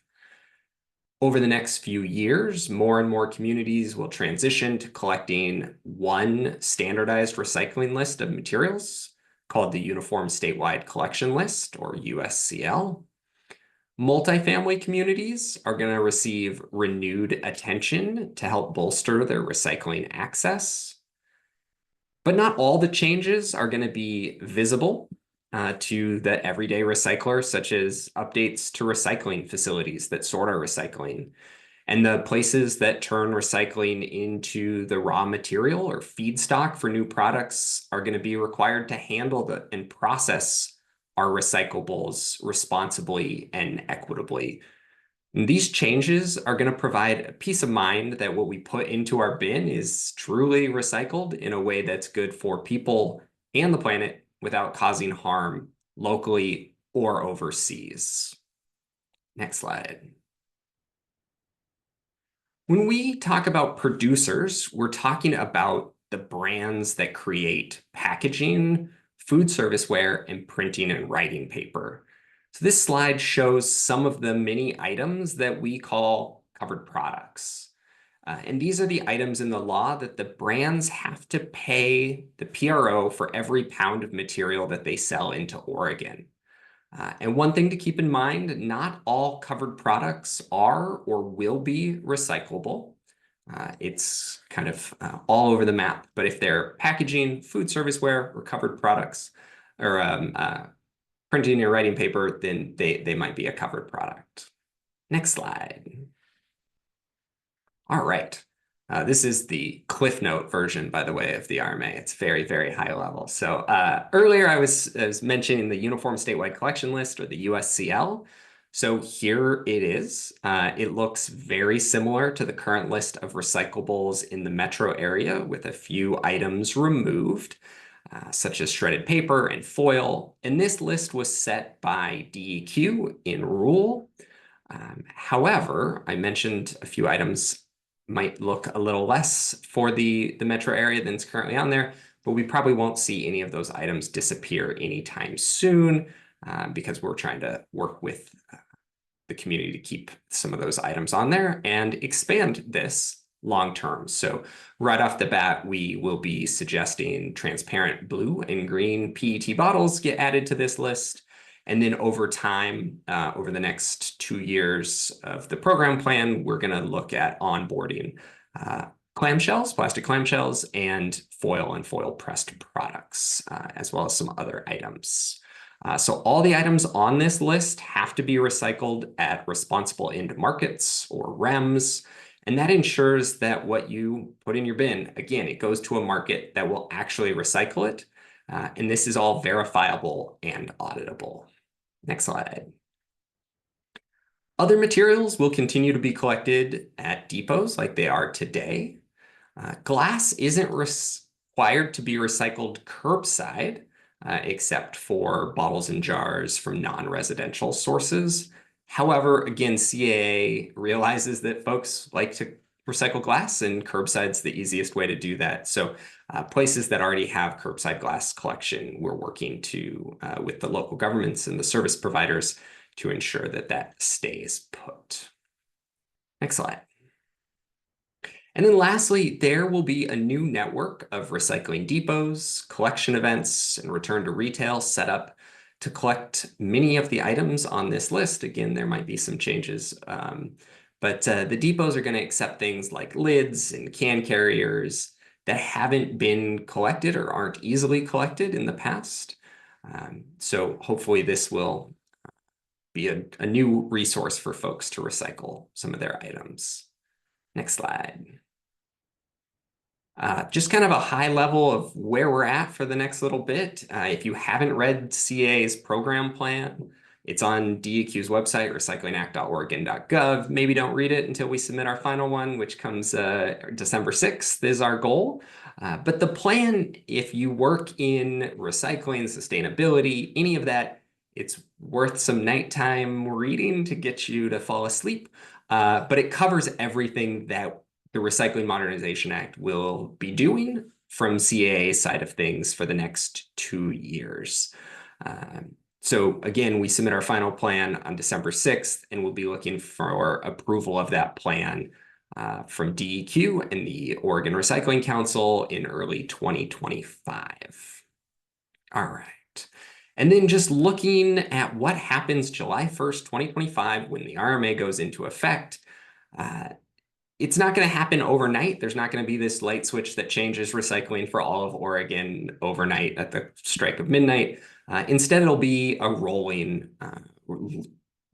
Over the next few years, more and more communities will transition to collecting one standardized recycling list of materials called the Uniform Statewide Collection List, or USCL. Multifamily communities are going to receive renewed attention to help bolster their recycling access. But not all the changes are going to be visible to the everyday recycler, such as updates to recycling facilities that sort our recycling. And the places that turn recycling into the raw material or feedstock for new products are going to be required to handle and process our recyclables responsibly and equitably. And these changes are going to provide a peace of mind that what we put into our bin is truly recycled in a way that's good for people and the planet without causing harm locally or overseas. Next slide. When we talk about producers, we're talking about the brands that create packaging, food serviceware, and printing and writing paper. So this slide shows some of the many items that we call covered products. And these are the items in the law that the brands have to pay the PRO for every pound of material that they sell into Oregon. And one thing to keep in mind, not all covered products are or will be recyclable. It's kind of all over the map, but if they're packaging, food serviceware, or covered products, or printing and writing paper, then they might be a covered product. Next slide. All right. This is the Cliff Note version, by the way, of the RMA. It's very, very high level. So earlier I was mentioning the Uniform Statewide Collection List, or the USCL. So here it is. It looks very similar to the current list of recyclables in the metro area, with a few items removed, such as shredded paper and foil. And this list was set by DEQ in rule. However, I mentioned a few items might look a little less for the metro area than is currently on there, but we probably won't see any of those items disappear anytime soon because we're trying to work with the community to keep some of those items on there and expand this long term. So right off the bat, we will be suggesting transparent blue and green PET bottles get added to this list. And then over time, over the next 2 years of the program plan, we're going to look at onboarding clamshells, plastic clamshells, and foil pressed products, as well as some other items. So all the items on this list have to be recycled at responsible end markets, or REMs. And that ensures that what you put in your bin, again, it goes to a market that will actually recycle it. And this is all verifiable and auditable. Next slide. Other materials will continue to be collected at depots like they are today. Glass isn't required to be recycled curbside, except for bottles and jars from non-residential sources. However, again, CAA realizes that folks like to recycle glass, and curbside's the easiest way to do that. So places that already have curbside glass collection, we're working to with the local governments and the service providers to ensure that that stays put. Next slide. And then lastly, there will be a new network of recycling depots, collection events, and return to retail set up to collect many of the items on this list. Again, there might be some changes, but the depots are going to accept things like lids and can carriers that haven't been collected or aren't easily collected in the past. So hopefully this will be a new resource for folks to recycle some of their items. Next slide. Just kind of a high level of where we're at for the next little bit. If you haven't read CAA's program plan, it's on DEQ's website, recyclingact.oregon.gov. Maybe don't read it until we submit our final one, which comes December 6th is our goal. But the plan, if you work in recycling, sustainability, any of that, it's worth some nighttime reading to get you to fall asleep. But it covers everything that the Recycling Modernization Act will be doing from CAA's side of things for the next 2 years. So again, we submit our final plan on December 6th, and we'll be looking for approval of that plan from DEQ and the Oregon Recycling Council in early 2025. All right. And then just looking at what happens July 1st, 2025, when the RMA goes into effect. It's not going to happen overnight. There's not going to be this light switch that changes recycling for all of Oregon overnight at the strike of midnight. Instead, it'll be a rolling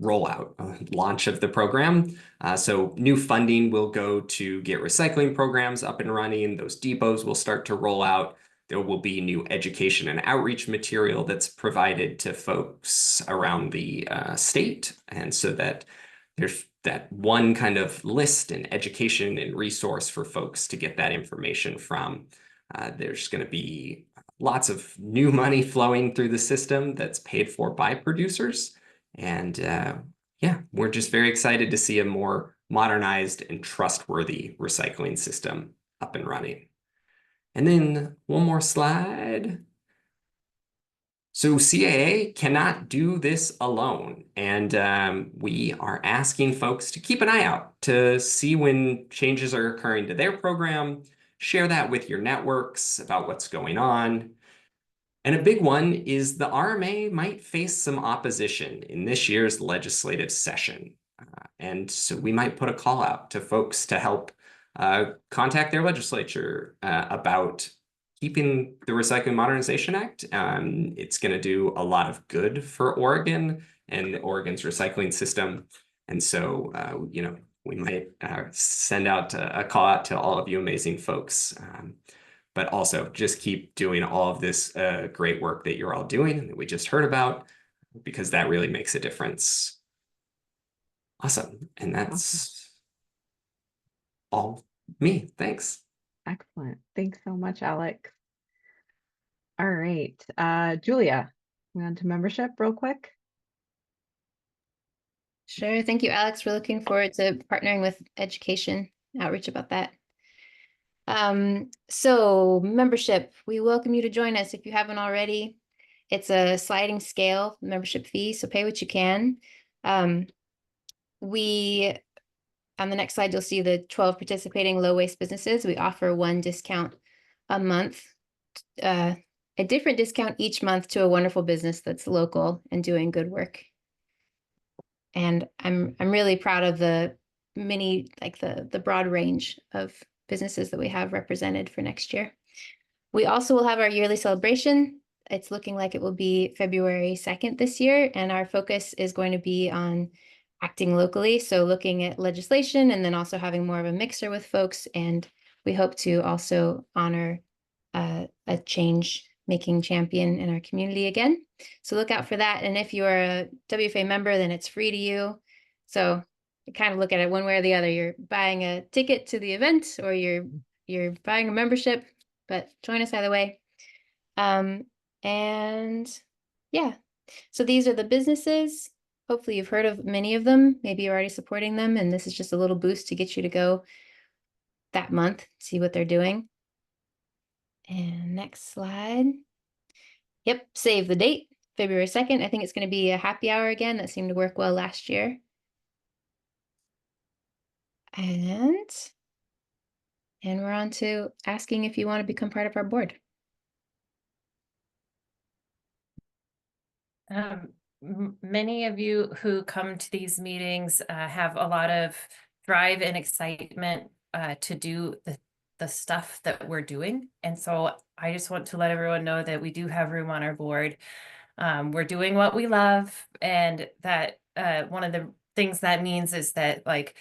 rollout, launch of the program. So new funding will go to get recycling programs up and running. Those depots will start to roll out. There will be new education and outreach material that's provided to folks around the state. And so that there's that one kind of list and education and resource for folks to get that information from. There's going to be lots of new money flowing through the system that's paid for by producers. And yeah, we're just very excited to see a more modernized and trustworthy recycling system up and running. And then one more slide. So CAA cannot do this alone, and we are asking folks to keep an eye out to see when changes are occurring to their program, share that with your networks about what's going on. And a big one is the RMA might face some opposition in this year's legislative session. And so we might put a call out to folks to help contact their legislature about keeping the Recycling Modernization Act. It's going to do a lot of good for Oregon and Oregon's recycling system. And so, you know, we might send out a call out to all of you amazing folks. But also just keep doing all of this great work that you're all doing and that we just heard about, because that really makes a difference. Awesome. And that's all me. Thanks. Excellent. Thanks so much, Alex. All right. Julia, we on to membership real quick. Sure. Thank you, Alex. We're looking forward to partnering with education outreach about that. So membership, we welcome you to join us if you haven't already. It's a sliding scale membership fee, so pay what you can. We, on the next slide, you'll see the 12 participating low waste businesses. We offer one discount a month, a different discount each month to a wonderful business that's local and doing good work. And I'm really proud of the the broad range of businesses that we have represented for next year. We also will have our yearly celebration. It's looking like it will be February 2nd this year, and our focus is going to be on acting locally. So looking at legislation and then also having more of a mixer with folks. And we hope to also honor a change-making champion in our community again. So look out for that. And if you're a WFA member, then it's free to you. So you kind of look at it one way or the other. You're buying a ticket to the event or you're buying a membership, but join us either way. And yeah, so these are the businesses. Hopefully you've heard of many of them. Maybe you're already supporting them, and this is just a little boost to get you to go that month, see what they're doing. And next slide. Yep, save the date, February 2nd. I think it's going to be a happy hour again. That seemed to work well last year. And we're on to asking if you want to become part of our board. Many of you who come to these meetings have a lot of drive and excitement to do the stuff that we're doing. And so I just want to let everyone know that we do have room on our board. We're doing what we love, and that one of the things that means is that like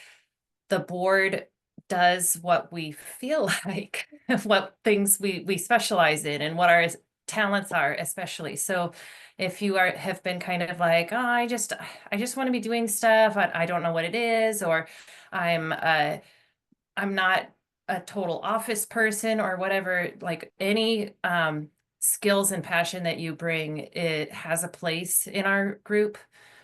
the board does what we feel like, what things we specialize in and what our talents are, especially. So if you have been kind of like, oh, I just want to be doing stuff, I don't know what it is, or I'm not a total office person or whatever, like any skills and passion that you bring, it has a place in our group.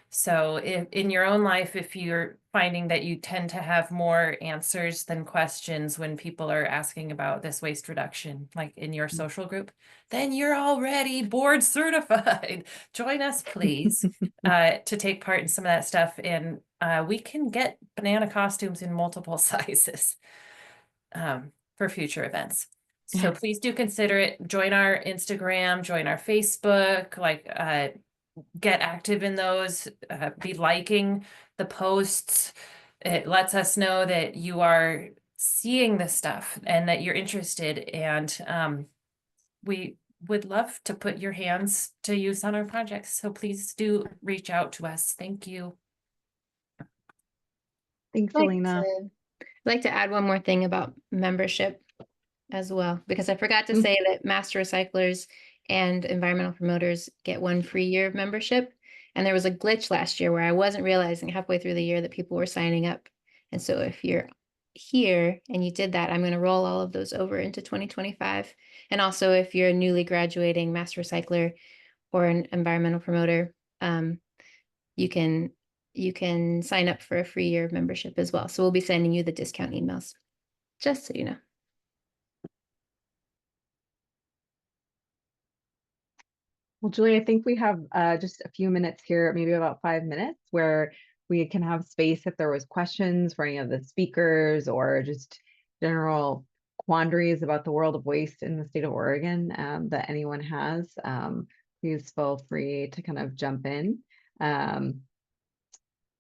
So if in your own life, if you're finding that you tend to have more answers than questions when people are asking about this waste reduction, like in your social group, then you're already board certified. Join us, please, to take part in some of that stuff. And we can get banana costumes in multiple sizes for future events. So please do consider it. Join our Instagram, join our Facebook, get active in those, be liking the posts. It lets us know that you are seeing this stuff and that you're interested. And we would love to put your hands to use on our projects. So please do reach out to us. Thank you. Thanks, I'd Elena. I'd like to add one more thing about membership as well, because I forgot to say that master recyclers and environmental promoters get 1 free year of membership. And there was a glitch last year where I wasn't realizing halfway through the year that people were signing up. And so if you're here and you did that, I'm going to roll all of those over into 2025. And also if you're a newly graduating master recycler or an environmental promoter, you can sign up for a free year of membership as well. So we'll be sending you the discount emails, just so you know. Well, Julie, I think we have just a few minutes here, maybe about 5 minutes, where we can have space if there was questions for any of the speakers or just general quandaries about the world of waste in the state of Oregon that anyone has. Please feel free to kind of jump in.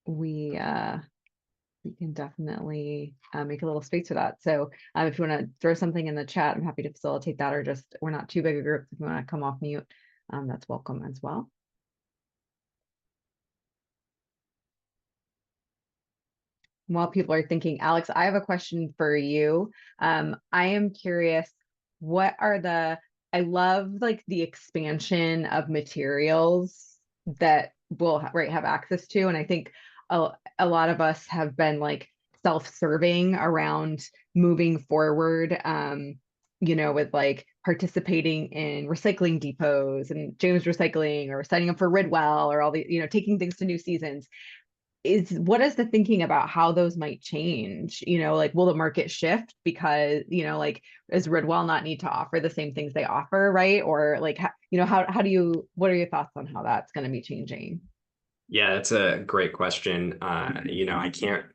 We can definitely make a little space for that. So if you want to throw something in the chat, I'm happy to facilitate that, or just, we're not too big a group. If you want to come off mute, that's welcome as well. While people are thinking, Alex, I have a question for you. I am curious, what are I love like the expansion of materials that we'll have access to. And I think a lot of us have been like self-serving around moving forward, with like participating in recycling depots and James Recycling, or signing up for Ridwell, or all the, taking things to new seasons. What is the thinking about how those might change? Like, will the market shift because, does Ridwell not need to offer the same things they offer, right? Or like, what are your thoughts on how that's going to be changing? Yeah, that's a great question. I can't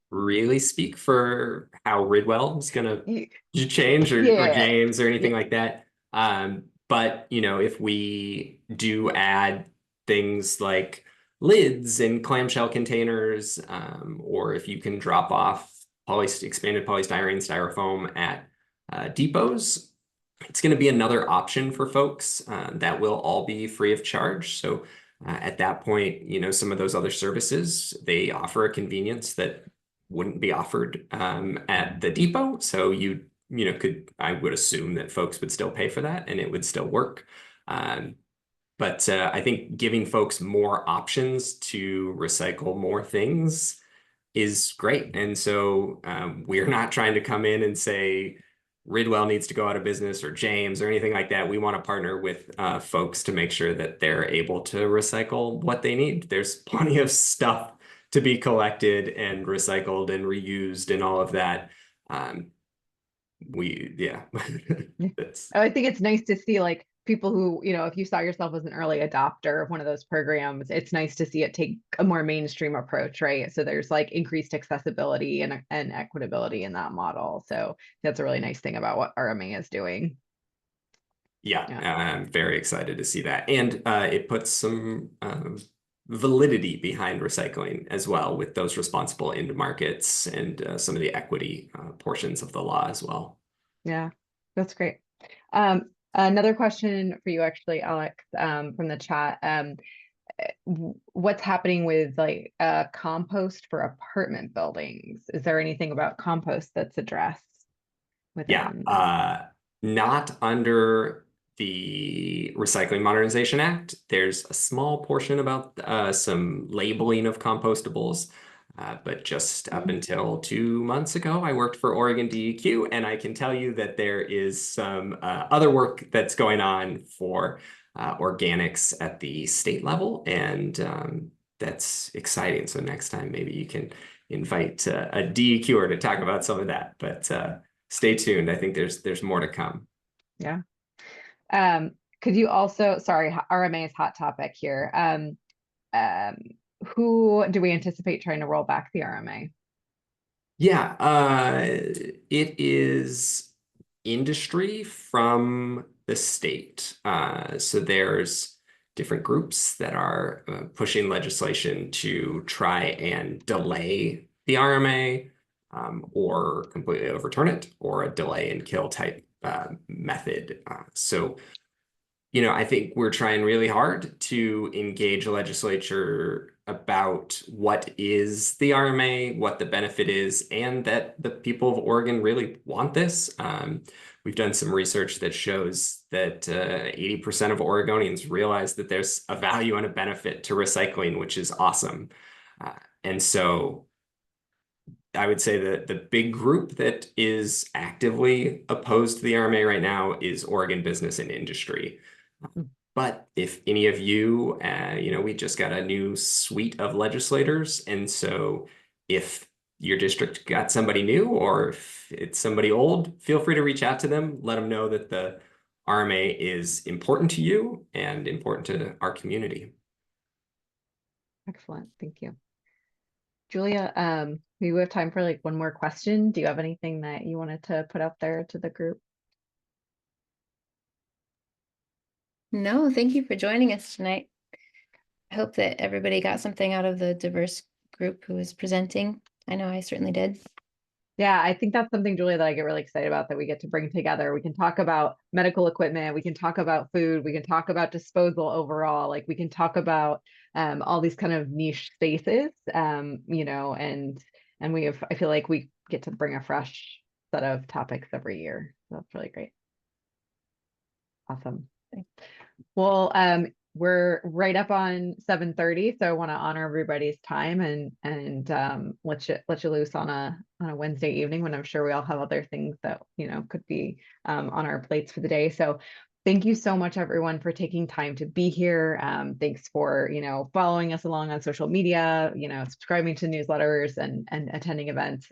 really speak for how Ridwell is going to change or James or anything like that. But, if we do add things like lids and clamshell containers, or if you can drop off expanded polystyrene, styrofoam at depots, it's going to be another option for folks that will all be free of charge. So at that point, some of those other services, they offer a convenience that wouldn't be offered at the depot. So I would assume that folks would still pay for that and it would still work. But I think giving folks more options to recycle more things is great. And so we're not trying to come in and say Ridwell needs to go out of business or James or anything like that. We want to partner with folks to make sure that they're able to recycle what they need. There's plenty of stuff to be collected and recycled and reused and all of that. I think it's nice to see like people who, if you saw yourself as an early adopter of one of those programs, it's nice to see it take a more mainstream approach, right? So there's like increased accessibility and equitability in that model. So that's a really nice thing about what RMA is doing. Yeah, I'm very excited to see that. And it puts some validity behind recycling as well, with those responsible end markets and some of the equity portions of the law as well. Yeah, that's great. Another question for you, actually, Alex, from the chat. What's happening with like compost for apartment buildings? Is there anything about compost that's addressed within? Yeah, not under the Recycling Modernization Act. There's a small portion about some labeling of compostables. But just up until 2 months ago, I worked for Oregon DEQ, and I can tell you that there is some other work that's going on for organics at the state level, and that's exciting. So next time, maybe you can invite a DEQer to talk about some of that. But stay tuned. I think there's more to come. Yeah. Could you also, sorry, RMA is hot topic here. Who do we anticipate trying to roll back the RMA? Yeah, it is industry from the state. So there's different groups that are pushing legislation to try and delay the RMA, or completely overturn it, or a delay and kill type method. So, I think we're trying really hard to engage the legislature about what is the RMA, what the benefit is, and that the people of Oregon really want this. We've done some research that shows that 80% of Oregonians realize that there's a value and a benefit to recycling, which is awesome. And so I would say that the big group that is actively opposed to the RMA right now is Oregon business and industry. But if any of you, we just got a new suite of legislators. And so if your district got somebody new, or if it's somebody old, feel free to reach out to them. Let them know that the RMA is important to you and important to our community. Excellent. Thank you. Julia, we have time for like one more question. Do you have anything that you wanted to put out there to the group? No, thank you for joining us tonight. I hope that everybody got something out of the diverse group who was presenting. I know I certainly did. Yeah, I think that's something, Julia, that I get really excited about, that we get to bring together. We can talk about medical equipment, we can talk about food, we can talk about disposal overall, like we can talk about all these kind of niche spaces, and I feel like we get to bring a fresh set of topics every year. So that's really great. Awesome. Well, we're right up on 7:30, so I want to honor everybody's time and let you loose on a Wednesday evening when I'm sure we all have other things that could be on our plates for the day. So thank you so much, everyone, for taking time to be here. Thanks for following us along on social media, subscribing to newsletters and attending events.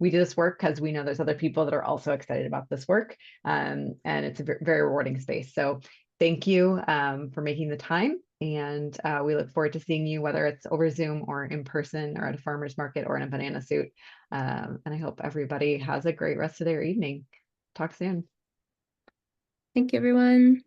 We do this work because we know there's other people that are also excited about this work, and it's a very rewarding space. So thank you for making the time, and we look forward to seeing you, whether it's over Zoom or in person or at a farmer's market or in a banana suit. And I hope everybody has a great rest of their evening. Talk soon. Thank you, everyone.